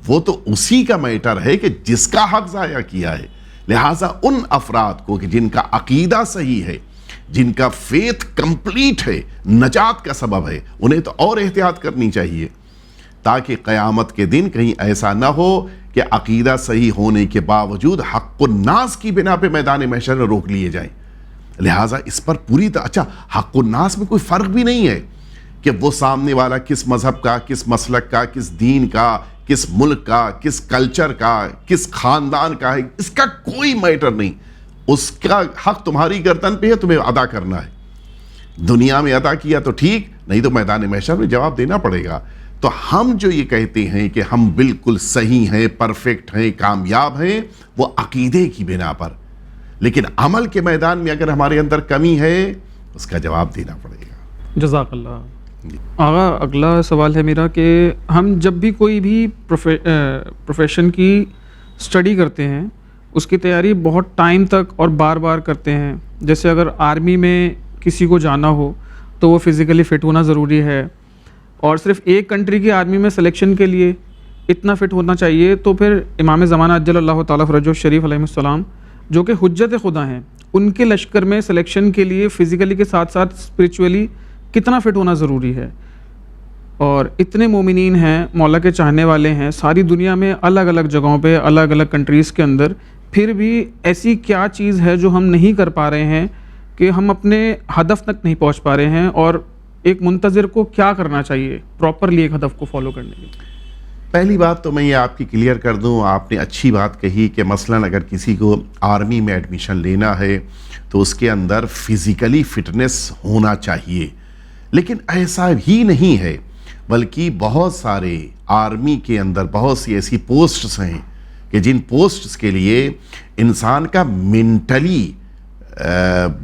وہ تو اسی کا میٹر ہے کہ جس کا حق ضائع کیا ہے، لہٰذا ان افراد کو کہ جن کا عقیدہ صحیح ہے، جن کا فیتھ کمپلیٹ ہے، نجات کا سبب ہے، انہیں تو اور احتیاط کرنی چاہیے، تاکہ قیامت کے دن کہیں ایسا نہ ہو کہ عقیدہ صحیح ہونے کے باوجود حق الناس کی بنا پہ میدان محشر میں روک لیے جائیں۔ لہٰذا اس پر پوری اچھا حق الناس میں کوئی فرق بھی نہیں ہے کہ وہ سامنے والا کس مذہب کا، کس مسلک کا، کس دین کا، کس ملک کا، کس کلچر کا، کس خاندان کا ہے، اس کا کوئی میٹر نہیں، اس کا حق تمہاری گردن پہ ہے، تمہیں ادا کرنا ہے۔ دنیا میں ادا کیا تو ٹھیک، نہیں تو میدان محشر میں جواب دینا پڑے گا۔ تو ہم جو یہ کہتے ہیں کہ ہم بالکل صحیح ہیں، پرفیکٹ ہیں، کامیاب ہیں، وہ عقیدے کی بنا پر، لیکن عمل کے میدان میں اگر ہمارے اندر کمی ہے اس کا جواب دینا پڑے گا۔ جزاک اللہ۔ آغا اگلا سوال ہے میرا کہ ہم جب بھی کوئی بھی پروفیشن کی اسٹڈی کرتے ہیں اس کی تیاری بہت ٹائم تک اور بار بار کرتے ہیں، جیسے اگر آرمی میں کسی کو جانا ہو تو وہ فزیکلی فٹ ہونا ضروری ہے، اور صرف ایک کنٹری کی آرمی میں سلیکشن کے لیے اتنا فٹ ہونا چاہیے، تو پھر امام زمانہ عجل اللہ تعالیٰ فرجہ الشریف علیہ السلام جو کہ حجت خدا ہیں، ان کے لشکر میں سلیکشن کے لیے فزیکلی کے ساتھ ساتھ اسپریچولی کتنا فٹ ہونا ضروری ہے؟ اور اتنے مومنین ہیں، مولا کے چاہنے والے ہیں ساری دنیا میں، الگ الگ جگہوں پہ، الگ الگ کنٹریز کے اندر، پھر بھی ایسی کیا چیز ہے جو ہم نہیں کر پا رہے ہیں کہ ہم اپنے ہدف تک نہیں پہنچ پا رہے ہیں؟ اور ایک منتظر کو کیا کرنا چاہیے پراپرلی ایک ہدف کو فالو کرنے کے لیے؟ پہلی بات تو میں یہ آپ کی کلیئر کر دوں، آپ نے اچھی بات کہی کہ مثلاً اگر کسی کو آرمی میں ایڈمیشن لینا ہے تو اس کے اندر فزیکلی فٹنس ہونا چاہیے، لیکن ایسا ہی نہیں ہے، بلکہ بہت سارے آرمی کے اندر بہت سی ایسی پوسٹس ہیں کہ جن پوسٹس کے لیے انسان کا مینٹلی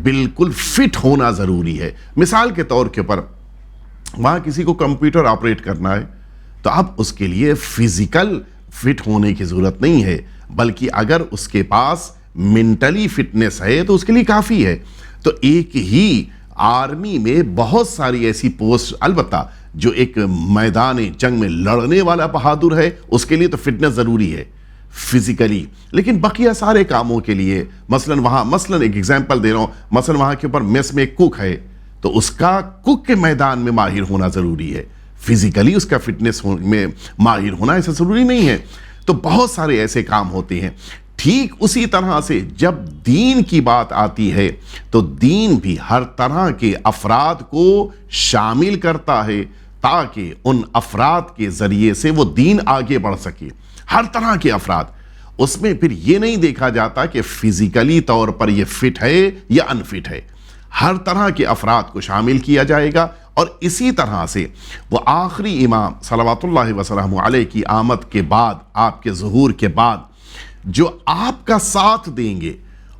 بالکل فٹ ہونا ضروری ہے۔ مثال کے طور کے اوپر وہاں کسی کو کمپیوٹر آپریٹ کرنا ہے تو اب اس کے لیے فزیکل فٹ ہونے کی ضرورت نہیں ہے، بلکہ اگر اس کے پاس مینٹلی فٹنس ہے تو اس کے لیے کافی ہے۔ تو ایک ہی آرمی میں بہت ساری ایسی پوسٹ، البتہ جو ایک میدان جنگ میں لڑنے والا بہادر ہے اس کے لیے تو فٹنس ضروری ہے فزیکلی، لیکن بقیہ سارے کاموں کے لیے مثلاً ایک ایگزامپل دے رہا ہوں، مثلاً وہاں کے اوپر میس میں ایک کوک ہے تو اس کا کوک کے میدان میں ماہر ہونا ضروری ہے، فزیکلی اس کا فٹنس میں ماہر ہونا ایسا ضروری نہیں ہے۔ تو بہت سارے ایسے کام ہوتے ہیں۔ ٹھیک اسی طرح سے جب دین کی بات آتی ہے تو دین بھی ہر طرح کے افراد کو شامل کرتا ہے تاکہ ان افراد کے ذریعے سے وہ دین آگے بڑھ سکے، ہر طرح کے افراد۔ اس میں پھر یہ نہیں دیکھا جاتا کہ فزیکلی طور پر یہ فٹ ہے یا انفٹ ہے، ہر طرح کے افراد کو شامل کیا جائے گا۔ اور اسی طرح سے وہ آخری امام صلوات اللہ وسلم علیہ کی آمد کے بعد، آپ کے ظہور کے بعد جو آپ کا ساتھ دیں گے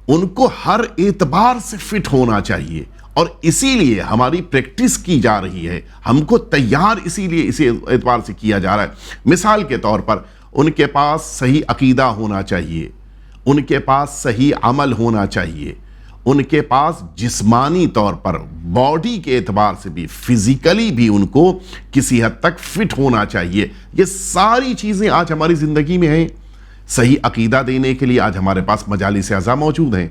ان کو ہر اعتبار سے فٹ ہونا چاہیے، اور اسی لیے ہماری پریکٹس کی جا رہی ہے، ہم کو تیار اسی لیے اسی اعتبار سے کیا جا رہا ہے۔ مثال کے طور پر ان کے پاس صحیح عقیدہ ہونا چاہیے، ان کے پاس صحیح عمل ہونا چاہیے، ان کے پاس جسمانی طور پر باڈی کے اعتبار سے بھی فزیکلی بھی ان کو کسی حد تک فٹ ہونا چاہیے۔ یہ ساری چیزیں آج ہماری زندگی میں ہیں۔ صحیح عقیدہ دینے کے لیے آج ہمارے پاس مجالس اعضاء موجود ہیں،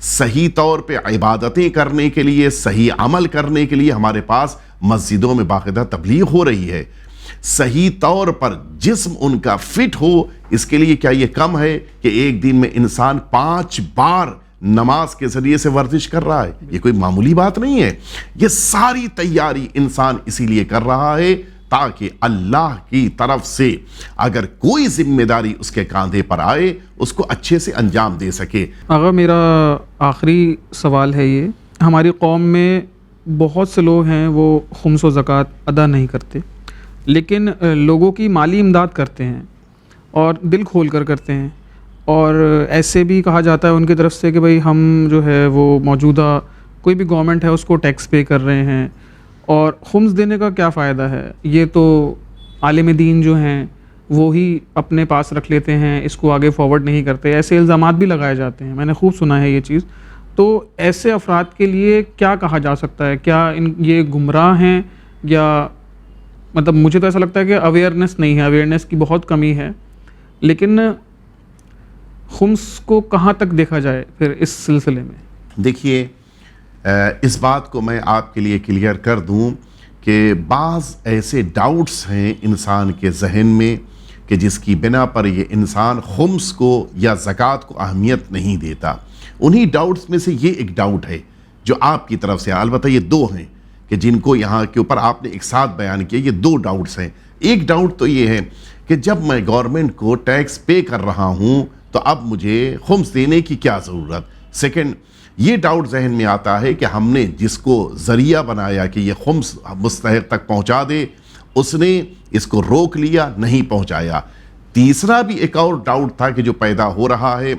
صحیح طور پہ عبادتیں کرنے کے لیے، صحیح عمل کرنے کے لیے ہمارے پاس مسجدوں میں باقاعدہ تبلیغ ہو رہی ہے۔ صحیح طور پر جسم ان کا فٹ ہو، اس کے لیے کیا یہ کم ہے کہ ایک دن میں انسان 5 بار نماز کے ذریعے سے ورزش کر رہا ہے؟ یہ کوئی معمولی بات نہیں ہے۔ یہ ساری تیاری انسان اسی لیے کر رہا ہے تاکہ اللہ کی طرف سے اگر کوئی ذمہ داری اس کے کاندھے پر آئے اس کو اچھے سے انجام دے سکے۔ آغا میرا آخری سوال ہے یہ، ہماری قوم میں بہت سے لوگ ہیں وہ خمس و زکوٰۃ ادا نہیں کرتے، لیکن لوگوں کی مالی امداد کرتے ہیں اور دل کھول کر کرتے ہیں، اور ایسے بھی کہا جاتا ہے ان کی طرف سے کہ بھئی ہم جو ہے وہ موجودہ کوئی بھی گورنمنٹ ہے اس کو ٹیکس پے کر رہے ہیں، اور خمس دینے کا کیا فائدہ ہے؟ یہ تو عالم دین جو ہیں وہی اپنے پاس رکھ لیتے ہیں، اس کو آگے فارورڈ نہیں کرتے، ایسے الزامات بھی لگائے جاتے ہیں، میں نے خوب سنا ہے یہ چیز۔ تو ایسے افراد کے لیے کیا کہا جا سکتا ہے؟ کیا یہ گمراہ ہیں، یا مطلب مجھے تو ایسا لگتا ہے کہ اویئرنیس نہیں ہے، اویئرنیس کی بہت کمی ہے، لیکن خمس کو کہاں تک دیکھا جائے پھر اس سلسلے میں؟ دیکھیے، اس بات کو میں آپ کے لیے کلیئر کر دوں کہ بعض ایسے ڈاؤٹس ہیں انسان کے ذہن میں کہ جس کی بنا پر یہ انسان خمس کو یا زکوٰۃ کو اہمیت نہیں دیتا۔ انہی ڈاؤٹس میں سے یہ ایک ڈاؤٹ ہے جو آپ کی طرف سے، البتہ یہ 2 ہیں کہ جن کو یہاں کے اوپر آپ نے ایک ساتھ بیان کیا، یہ 2 ڈاؤٹس ہیں۔ ایک ڈاؤٹ تو یہ ہے کہ جب میں گورنمنٹ کو ٹیکس پے کر رہا ہوں تو اب مجھے خمس دینے کی کیا ضرورت؟ سیکنڈ، یہ ڈاؤٹ ذہن میں آتا ہے کہ ہم نے جس کو ذریعہ بنایا کہ یہ خمس مستحق تک پہنچا دے، اس نے اس کو روک لیا، نہیں پہنچایا۔ تیسرا بھی ایک اور ڈاؤٹ تھا کہ جو پیدا ہو رہا ہے،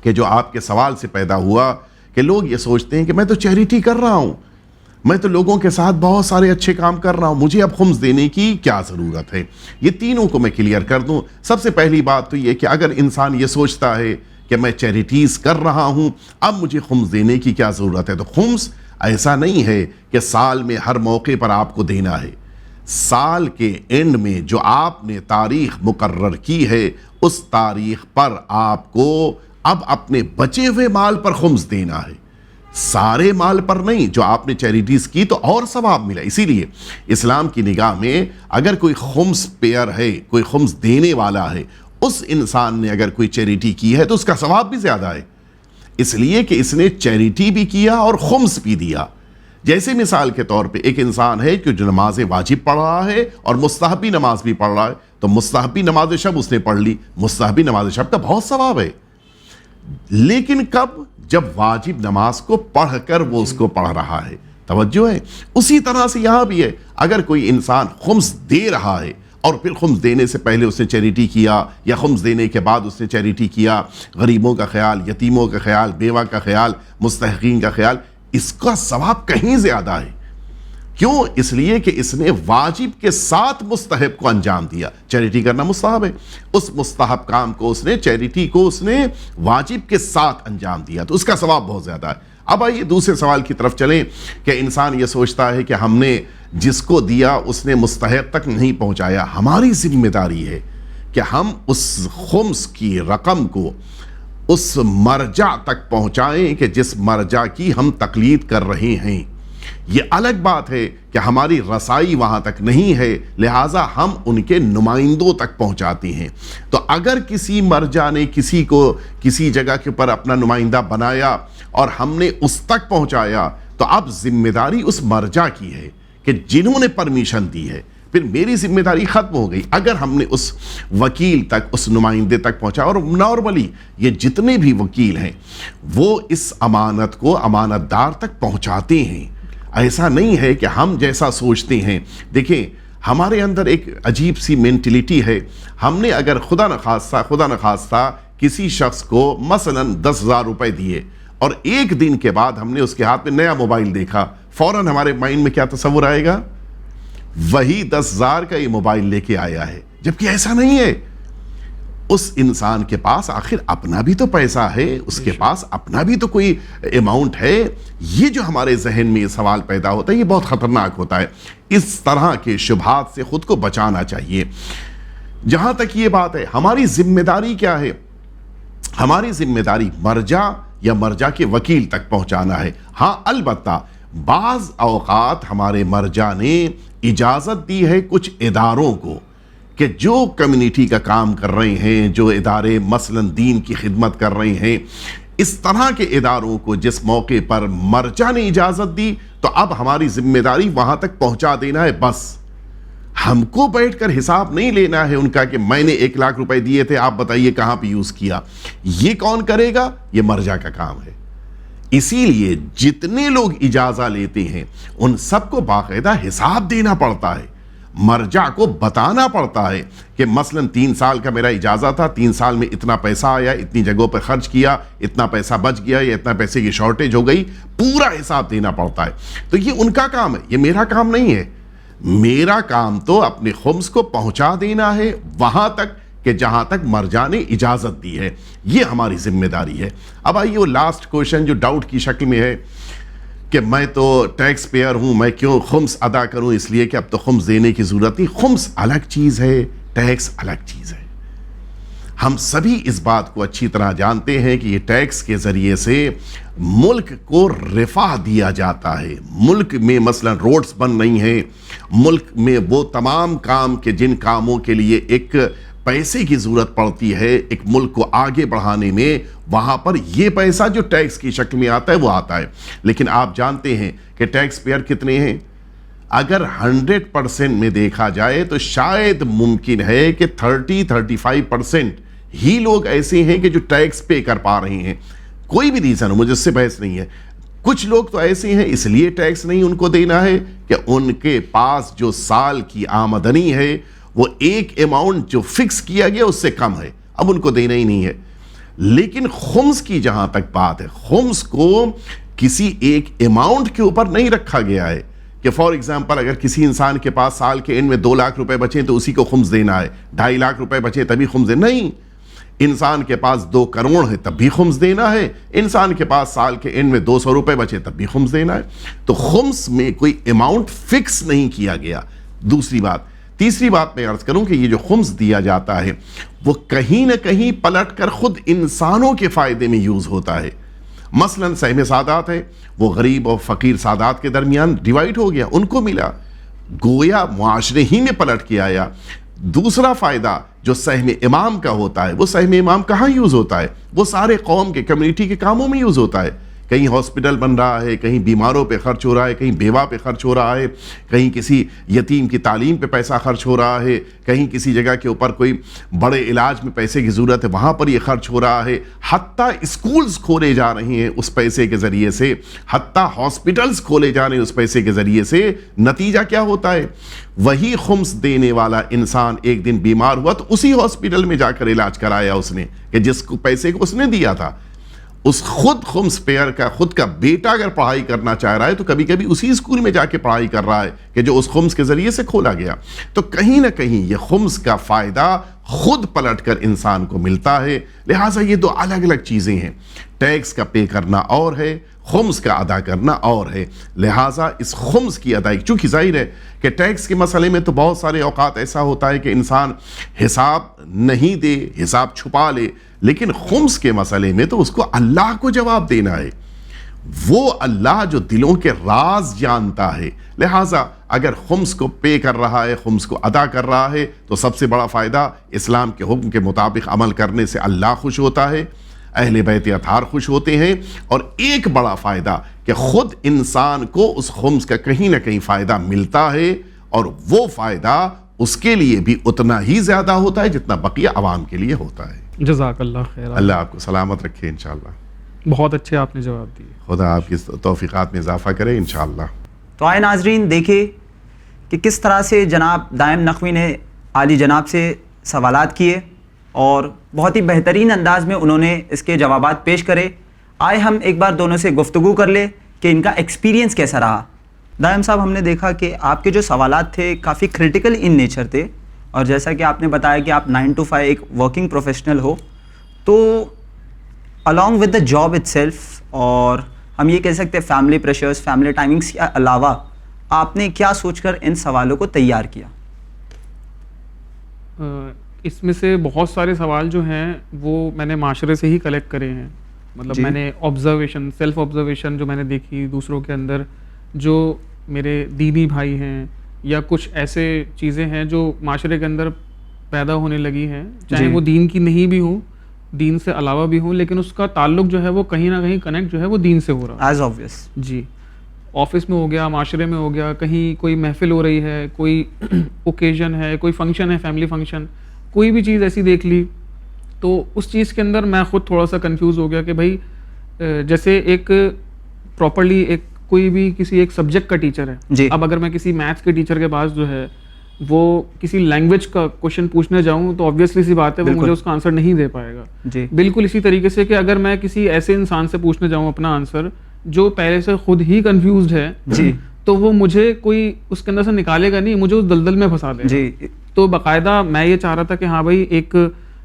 کہ جو آپ کے سوال سے پیدا ہوا، کہ لوگ یہ سوچتے ہیں کہ میں تو چیریٹی کر رہا ہوں، میں تو لوگوں کے ساتھ بہت سارے اچھے کام کر رہا ہوں، مجھے اب خمس دینے کی کیا ضرورت ہے؟ یہ تینوں کو میں کلیئر کر دوں۔ سب سے پہلی بات تو یہ کہ اگر انسان یہ سوچتا ہے کہ میں چیریٹیز کر رہا ہوں، اب مجھے خمس دینے کی کیا ضرورت ہے، تو خمس ایسا نہیں ہے کہ سال میں ہر موقع پر آپ کو دینا ہے۔ سال کے اینڈ میں جو آپ نے تاریخ مقرر کی ہے، اس تاریخ پر آپ کو اب اپنے بچے ہوئے مال پر خمس دینا ہے، سارے مال پر نہیں۔ جو آپ نے چیریٹیز کی تو اور ثواب ملا۔ اسی لیے اسلام کی نگاہ میں اگر کوئی خمس پیئر ہے، کوئی خمس دینے والا ہے، اس انسان نے اگر کوئی چیریٹی کی ہے تو اس کا ثواب بھی زیادہ ہے، اس لیے کہ اس نے چیریٹی بھی کیا اور خمس بھی دیا۔ جیسے مثال کے طور پہ ایک انسان ہے کہ جو نماز واجب پڑھ رہا ہے اور مستحبی نماز بھی پڑھ رہا ہے، تو مستحبی نماز شب اس نے پڑھ لی, مستحبی نماز شب کا بہت ثواب ہے. لیکن کب؟ جب واجب نماز کو پڑھ کر وہ اس کو پڑھ رہا ہے. توجہ ہے. اسی طرح سے یہاں بھی ہے, اگر کوئی انسان خمس دے رہا ہے اور پھر خمس دینے سے پہلے اس نے چیریٹی کیا, یا خمس دینے کے بعد اس نے چیریٹی کیا, غریبوں کا خیال, یتیموں کا خیال, بیوہ کا خیال, مستحقین کا خیال, اس کا ثواب کہیں زیادہ ہے. کیوں؟ اس لیے کہ اس نے واجب کے ساتھ مستحب کو انجام دیا. چیریٹی کرنا مستحب ہے, اس مستحب کام کو اس نے, چیریٹی کو اس نے واجب کے ساتھ انجام دیا, تو اس کا ثواب بہت زیادہ ہے. اب آئیے دوسرے سوال کی طرف چلیں کہ انسان یہ سوچتا ہے کہ ہم نے جس کو دیا اس نے مستحق تک نہیں پہنچایا. ہماری ذمہ داری ہے کہ ہم اس خمس کی رقم کو اس مرجع تک پہنچائیں کہ جس مرجع کی ہم تقلید کر رہے ہیں. یہ الگ بات ہے کہ ہماری رسائی وہاں تک نہیں ہے, لہٰذا ہم ان کے نمائندوں تک پہنچاتے ہیں. تو اگر کسی مرجع نے کسی کو کسی جگہ کے اوپر اپنا نمائندہ بنایا اور ہم نے اس تک پہنچایا, تو اب ذمہ داری اس مرجع کی ہے کہ جنہوں نے پرمیشن دی ہے. پھر میری ذمہ داری ختم ہو گئی اگر ہم نے اس وکیل تک, اس نمائندے تک پہنچا. اور نارملی یہ جتنے بھی وکیل ہیں وہ اس امانت کو امانت دار تک پہنچاتے ہیں. ایسا نہیں ہے کہ ہم جیسا سوچتے ہیں. دیکھیں ہمارے اندر ایک عجیب سی مینٹلٹی ہے. ہم نے اگر خدا نخواستہ کسی شخص کو مثلا 10,000 روپے دیے اور ایک دن کے بعد ہم نے اس کے ہاتھ میں نیا موبائل دیکھا, فوراً ہمارے مائنڈ میں کیا تصور آئے گا؟ وہی 10,000 کا یہ موبائل لے کے آیا ہے. جبکہ ایسا نہیں ہے. اس انسان کے پاس آخر اپنا بھی تو پیسہ ہے, اس کے پاس اپنا بھی تو کوئی اماؤنٹ ہے. یہ جو ہمارے ذہن میں یہ سوال پیدا ہوتا ہے یہ بہت خطرناک ہوتا ہے. اس طرح کے شبہات سے خود کو بچانا چاہیے. جہاں تک یہ بات ہے, ہماری ذمہ داری کیا ہے؟ ہماری ذمہ داری مرجع یا مرجع کے وکیل تک پہنچانا ہے. ہاں البتہ بعض اوقات ہمارے مرجع نے اجازت دی ہے کچھ اداروں کو کہ جو کمیونٹی کا کام کر رہے ہیں, جو ادارے مثلا دین کی خدمت کر رہے ہیں, اس طرح کے اداروں کو جس موقع پر مرجع نے اجازت دی تو اب ہماری ذمہ داری وہاں تک پہنچا دینا ہے. بس ہم کو بیٹھ کر حساب نہیں لینا ہے ان کا کہ میں نے 1,00,000 روپے دیے تھے, آپ بتائیے کہاں پہ یوز کیا. یہ کون کرے گا؟ یہ مرجع کا کام ہے. اسی لیے جتنے لوگ اجازہ لیتے ہیں ان سب کو باقاعدہ حساب دینا پڑتا ہے. مرجع کو بتانا پڑتا ہے کہ مثلا 3 سال کا میرا اجازہ تھا, 3 سال میں اتنا پیسہ آیا, اتنی جگہوں پہ خرچ کیا, اتنا پیسہ بچ گیا, یا اتنا پیسے کی شارٹیج ہو گئی. پورا حساب دینا پڑتا ہے. تو یہ ان کا کام ہے, یہ میرا کام نہیں ہے. میرا کام تو اپنے خمس کو پہنچا دینا ہے وہاں تک کہ جہاں تک مرجع نے اجازت دی ہے. یہ ہماری ذمہ داری ہے. اب آئیے وہ لاسٹ کوشچن جو ڈاؤٹ کی شکل میں ہے کہ میں تو ٹیکس پیئر ہوں, میں کیوں خمس ادا کروں؟ اس لیے کہ اب تو خمس دینے کی ضرورت نہیں. خمس الگ چیز ہے, ٹیکس الگ چیز ہے. ہم سبھی اس بات کو اچھی طرح جانتے ہیں کہ یہ ٹیکس کے ذریعے سے ملک کو رفاہ دیا جاتا ہے. ملک میں مثلا روڈز بن رہی ہیں, ملک میں وہ تمام کام کے جن کاموں کے لیے ایک پیسے کی ضرورت پڑتی ہے ایک ملک کو آگے بڑھانے میں, وہاں پر یہ پیسہ جو ٹیکس کی شکل میں آتا ہے وہ آتا ہے. لیکن آپ جانتے ہیں کہ ٹیکس پیئر کتنے ہیں؟ اگر 100% میں دیکھا جائے تو شاید ممکن ہے کہ 30-35% ہی لوگ ایسے ہیں کہ جو ٹیکس پے کر پا رہے ہیں. کوئی بھی ریزن ہو, مجھے اس سے بحث نہیں ہے. کچھ لوگ تو ایسے ہیں اس لیے ٹیکس نہیں ان کو دینا ہے کہ ان کے پاس جو سال کی آمدنی ہے وہ ایک اماؤنٹ جو فکس کیا گیا اس سے کم ہے, اب ان کو دینا ہی نہیں ہے. لیکن خمس کی جہاں تک بات ہے, خمس کو کسی ایک اماؤنٹ کے اوپر نہیں رکھا گیا ہے کہ فار ایگزامپل اگر کسی انسان کے پاس سال کے اینڈ میں 2 لاکھ روپے بچیں تو اسی کو خمس دینا ہے, 2.5 لاکھ روپے بچیں تبھی خمس دینا. نہیں, انسان کے پاس 2 کروڑ ہے تب بھی خمس دینا ہے, انسان کے پاس سال کے اینڈ میں 200 روپے بچے تب بھی خمس دینا ہے. تو خمس میں کوئی اماؤنٹ فکس نہیں کیا گیا. دوسری بات, تیسری بات میں عرض کروں کہ یہ جو خمس دیا جاتا ہے وہ کہیں نہ کہیں پلٹ کر خود انسانوں کے فائدے میں یوز ہوتا ہے. مثلا سہم سادات ہے, وہ غریب اور فقیر سادات کے درمیان ڈیوائیڈ ہو گیا, ان کو ملا, گویا معاشرے ہی میں پلٹ کے آیا. دوسرا فائدہ جو سہم امام کا ہوتا ہے, وہ سہم امام کہاں یوز ہوتا ہے؟ وہ سارے قوم کے کمیونٹی کے کاموں میں یوز ہوتا ہے کہیں ہاسپٹل بن رہا ہے, کہیں بیماروں پہ خرچ ہو رہا ہے, کہیں بیوہ پہ خرچ ہو رہا ہے, کہیں کسی یتیم کی تعلیم پہ پیسہ خرچ ہو رہا ہے, کہیں کسی جگہ کے اوپر کوئی بڑے علاج میں پیسے کی ضرورت ہے وہاں پر یہ خرچ ہو رہا ہے, حتیٰ اسکولز کھولے جا رہے ہیں اس پیسے کے ذریعے سے, حتیٰ ہاسپٹلز کھولے جا رہے ہیں اس پیسے کے ذریعے سے. نتیجہ کیا ہوتا ہے؟ وہی خمس دینے والا انسان ایک دن بیمار ہوا تو اسی ہاسپٹل میں جا کر علاج کرایا اس نے, کہ جس پیسے کو اس نے دیا تھا. اس خود خمس پیئر کا خود کا بیٹا اگر پڑھائی کرنا چاہ رہا ہے تو کبھی کبھی اسی اسکول میں جا کے پڑھائی کر رہا ہے کہ جو اس خمس کے ذریعے سے کھولا گیا. تو کہیں نہ کہیں یہ خمس کا فائدہ خود پلٹ کر انسان کو ملتا ہے. لہٰذا یہ دو الگ الگ چیزیں ہیں. ٹیکس کا پے کرنا اور ہے, خمس کا ادا کرنا اور ہے. لہٰذا اس خمس کی ادائیگی, چونکہ ظاہر ہے کہ ٹیکس کے مسئلے میں تو بہت سارے اوقات ایسا ہوتا ہے کہ انسان حساب نہیں دے, حساب چھپا لے, لیکن خمس کے مسئلے میں تو اس کو اللہ کو جواب دینا ہے. وہ اللہ جو دلوں کے راز جانتا ہے. لہٰذا اگر خمس کو پے کر رہا ہے, خمس کو ادا کر رہا ہے, تو سب سے بڑا فائدہ اسلام کے حکم کے مطابق عمل کرنے سے اللہ خوش ہوتا ہے, اہل بیت اطہار خوش ہوتے ہیں, اور ایک بڑا فائدہ کہ خود انسان کو اس خمس کا کہیں نہ کہیں فائدہ ملتا ہے, اور وہ فائدہ اس کے لیے بھی اتنا ہی زیادہ ہوتا ہے جتنا بقیہ عوام کے لیے ہوتا ہے. جزاک اللہ خیر. اللہ آپ کو سلامت رکھے انشاءاللہ. بہت اچھے آپ نے جواب دیے. خدا آپ کی توفیقات میں اضافہ کرے انشاءاللہ. تو آئے ناظرین دیکھیں کہ کس طرح سے جناب دائم نقوی نے عالی جناب سے سوالات کیے اور بہت ہی بہترین انداز میں انہوں نے اس کے جوابات پیش کرے. آئے ہم ایک بار دونوں سے گفتگو کر لیں کہ ان کا ایکسپیرینس کیسا رہا. دائم صاحب, ہم نے دیکھا کہ آپ کے جو سوالات تھے کافی کریٹیکل ان نیچر تھے, اور جیسا کہ آپ نے بتایا کہ آپ 9 to 5 ایک ورکنگ پروفیشنل ہو, تو along with the job itself, اور ہم یہ کہہ سکتے ہیں فیملی پریشرز, فیملی ٹائمنگس کے علاوہ آپ نے کیا سوچ کر ان سوالوں کو تیار کیا؟ اس میں سے بہت سارے سوال جو ہیں وہ میں نے معاشرے سے ہی کلیکٹ کرے ہیں. مطلب میں نے آبزرویشن, سیلف آبزرویشن جو میں نے دیکھی دوسروں کے اندر, جو میرے دینی بھائی ہیں, یا کچھ ایسے چیزیں ہیں جو معاشرے کے اندر پیدا ہونے لگی ہیں, چاہے وہ دین کی نہیں بھی ہوں, دین سے علاوہ بھی ہوں, لیکن اس کا تعلق جو ہے وہ کہیں نہ کہیں کنیکٹ جو ہے وہ دین سے ہو رہا ہے. As obvious. جی, آفس میں ہو گیا, معاشرے میں ہو گیا, کہیں کوئی محفل ہو رہی ہے, کوئی اوکیزن ہے, کوئی فنکشن ہے, فیملی فنکشن, کوئی بھی چیز ایسی دیکھ لی, تو اس چیز کے اندر میں خود تھوڑا سا کنفیوز ہو گیا کہ بھائی جیسے ایک پراپرلی ایک کوئی بھی کسی ایک سبجیکٹ کا ٹیچر ہے. جی. اب اگر میں کسی میتھس کے ٹیچر کے پاس جو ہے وہ کسی لینگویج کا کوشچن پوچھنے جاؤں تو آبویسلی سی بات ہے وہ مجھے اس کا آنسر نہیں دے پائے گا. جی. بالکل اسی طریقے سے کہ اگر میں کسی ایسے انسان سے پوچھنے جاؤں اپنا آنسر جو پہلے سے خود ہی کنفیوزڈ ہے, جی, تو وہ مجھے کوئی اس کے اندر سے نکالے گا نہیں, مجھے اس دلدل میں پھنسا دے گا. جی. تو باقاعدہ میں یہ چاہ رہا تھا کہ ہاں بھائی ایک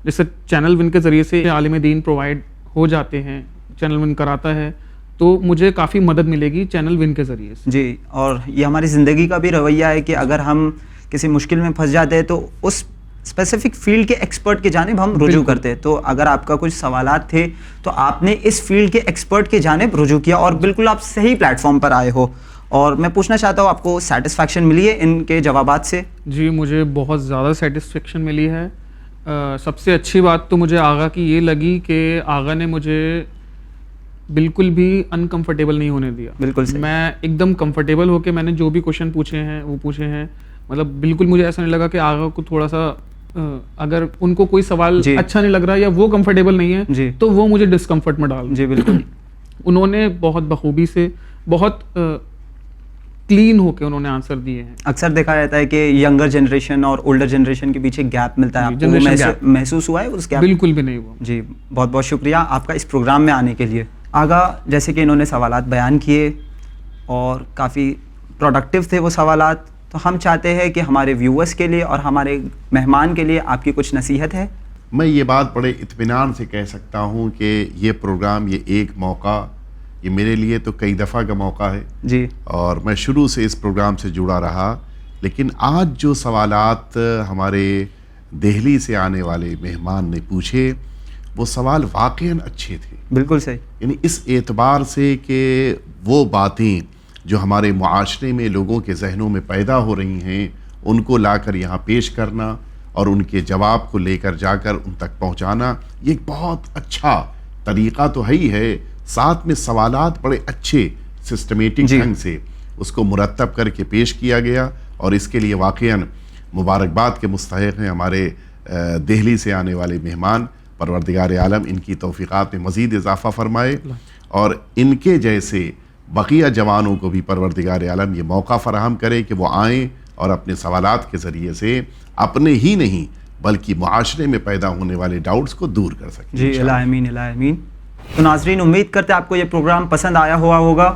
جیسے چینل ون کے ذریعے سے عالم دین پرووائڈ ہو جاتے ہیں, چینل ون کراتا ہے, تو مجھے کافی مدد ملے گی چینل ون کے ذریعے سے. جی, اور یہ ہماری زندگی کا بھی رویہ ہے کہ اگر ہم کسی مشکل میں پھنس جاتے ہیں تو اس اسپیسیفک فیلڈ کے ایکسپرٹ کی جانب ہم رجوع کرتے ہیں. تو اگر آپ کا کچھ سوالات تھے تو آپ نے اس فیلڈ کے ایکسپرٹ کی جانب رجوع کیا, اور بالکل آپ صحیح پلیٹ فارم پر آئے ہو. اور میں پوچھنا چاہتا ہوں, آپ کو سیٹسفیکشن ملی ہے ان کے جوابات سے؟ جی, مجھے بہت زیادہ سیٹسفیکشن ملی ہے. سب سے اچھی بات تو مجھے آغا کی یہ لگی کہ آغا نے مجھے بالکل بھی انکمفرٹیبل نہیں ہونے دیا. بالکل صحیح. میں ایک دم کمفرٹیبل ہو کے میں نے جو بھی کوشچن پوچھے ہیں وہ پوچھے ہیں. مطلب بالکل مجھے ایسا نہیں لگا کہ آغا کو تھوڑا سا اگر ان کو کوئی سوال اچھا نہیں لگ رہا یا وہ کمفرٹیبل نہیں ہے تو وہ مجھے ڈسکمفرٹ میں ڈال. جی بالکل. انہوں نے بہت بخوبی سے, بہت کلین ہو کے انہوں نے آنسر دیے ہیں. اکثر دیکھا جاتا ہے کہ ینگر جنریشن اور اولڈر جنریشن کے پیچھے گیپ ملتا ہے, آپ کو محسوس ہوا ہے اس گیپ؟ بالکل بھی نہیں ہوا. جی, بہت بہت شکریہ آپ کا اس پروگرام میں آنے کے لیے. آگا جیسے کہ انہوں نے سوالات بیان کیے اور کافی پروڈکٹیو تھے وہ سوالات, تو ہم چاہتے ہیں کہ ہمارے ویورز کے لیے اور ہمارے مہمان کے لیے آپ کی کچھ نصیحت ہے. میں یہ بات بڑے اطمینان سے کہہ سکتا ہوں کہ یہ پروگرام, یہ ایک موقع, یہ میرے لیے تو کئی دفعہ کا موقع ہے. جی. اور میں شروع سے اس پروگرام سے جڑا رہا, لیکن آج جو سوالات ہمارے دہلی سے آنے والے مہمان نے پوچھے وہ سوال واقعاً اچھے تھے. بالکل صحیح. یعنی اس اعتبار سے کہ وہ باتیں جو ہمارے معاشرے میں لوگوں کے ذہنوں میں پیدا ہو رہی ہیں ان کو لا کر یہاں پیش کرنا اور ان کے جواب کو لے کر جا کر ان تک پہنچانا, یہ ایک بہت اچھا طریقہ تو ہے ہی ہے, ساتھ میں سوالات بڑے اچھے سسٹمیٹک ڈھنگ سے اس کو مرتب کر کے پیش کیا گیا، اور اس کے لیے واقعاً مبارکباد کے مستحق ہیں ہمارے دہلی سے آنے والے مہمان۔ پروردگار عالم ان کی توفیقات میں مزید اضافہ فرمائے، اور ان کے جیسے بقیہ جوانوں کو بھی پروردگار عالم یہ موقع فراہم کرے کہ وہ آئیں اور اپنے سوالات کے ذریعے سے اپنے ہی نہیں بلکہ معاشرے میں پیدا ہونے والے ڈاؤٹس کو دور کر سکیں۔ جی الہ آمین، الہ آمین۔ تو ناظرین، امید کرتے ہیں آپ کو یہ پروگرام پسند آیا ہوا ہوگا،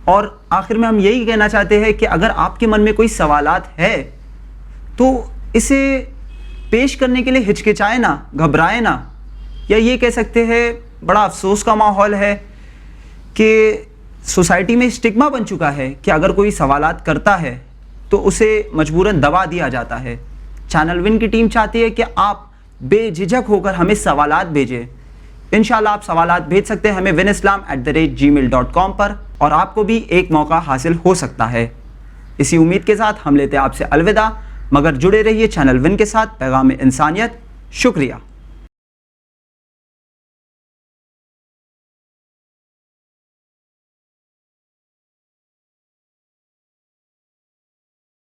اور آخر میں ہم یہی کہنا چاہتے ہیں کہ اگر آپ کے من میں کوئی سوالات ہے تو اسے پیش کرنے کے لیے ہچکچائیں نہ، گھبرائیں نہ، یا یہ کہہ سکتے ہیں بڑا افسوس کا ماحول ہے کہ سوسائٹی میں اسٹگما بن چکا ہے کہ اگر کوئی سوالات کرتا ہے تو اسے مجبوراً دبا دیا جاتا ہے۔ چینل ون کی ٹیم چاہتی ہے کہ آپ بے جھجک ہو کر ہمیں سوالات بھیجیں۔ انشاءاللہ آپ سوالات بھیج سکتے ہیں ہمیں winislam@gmail.com پر، اور آپ کو بھی ایک موقع حاصل ہو سکتا ہے۔ اسی امید کے ساتھ ہم لیتے ہیں آپ سے الوداع، مگر جڑے رہیے چینل ون کے ساتھ۔ پیغام انسانیت، شکریہ۔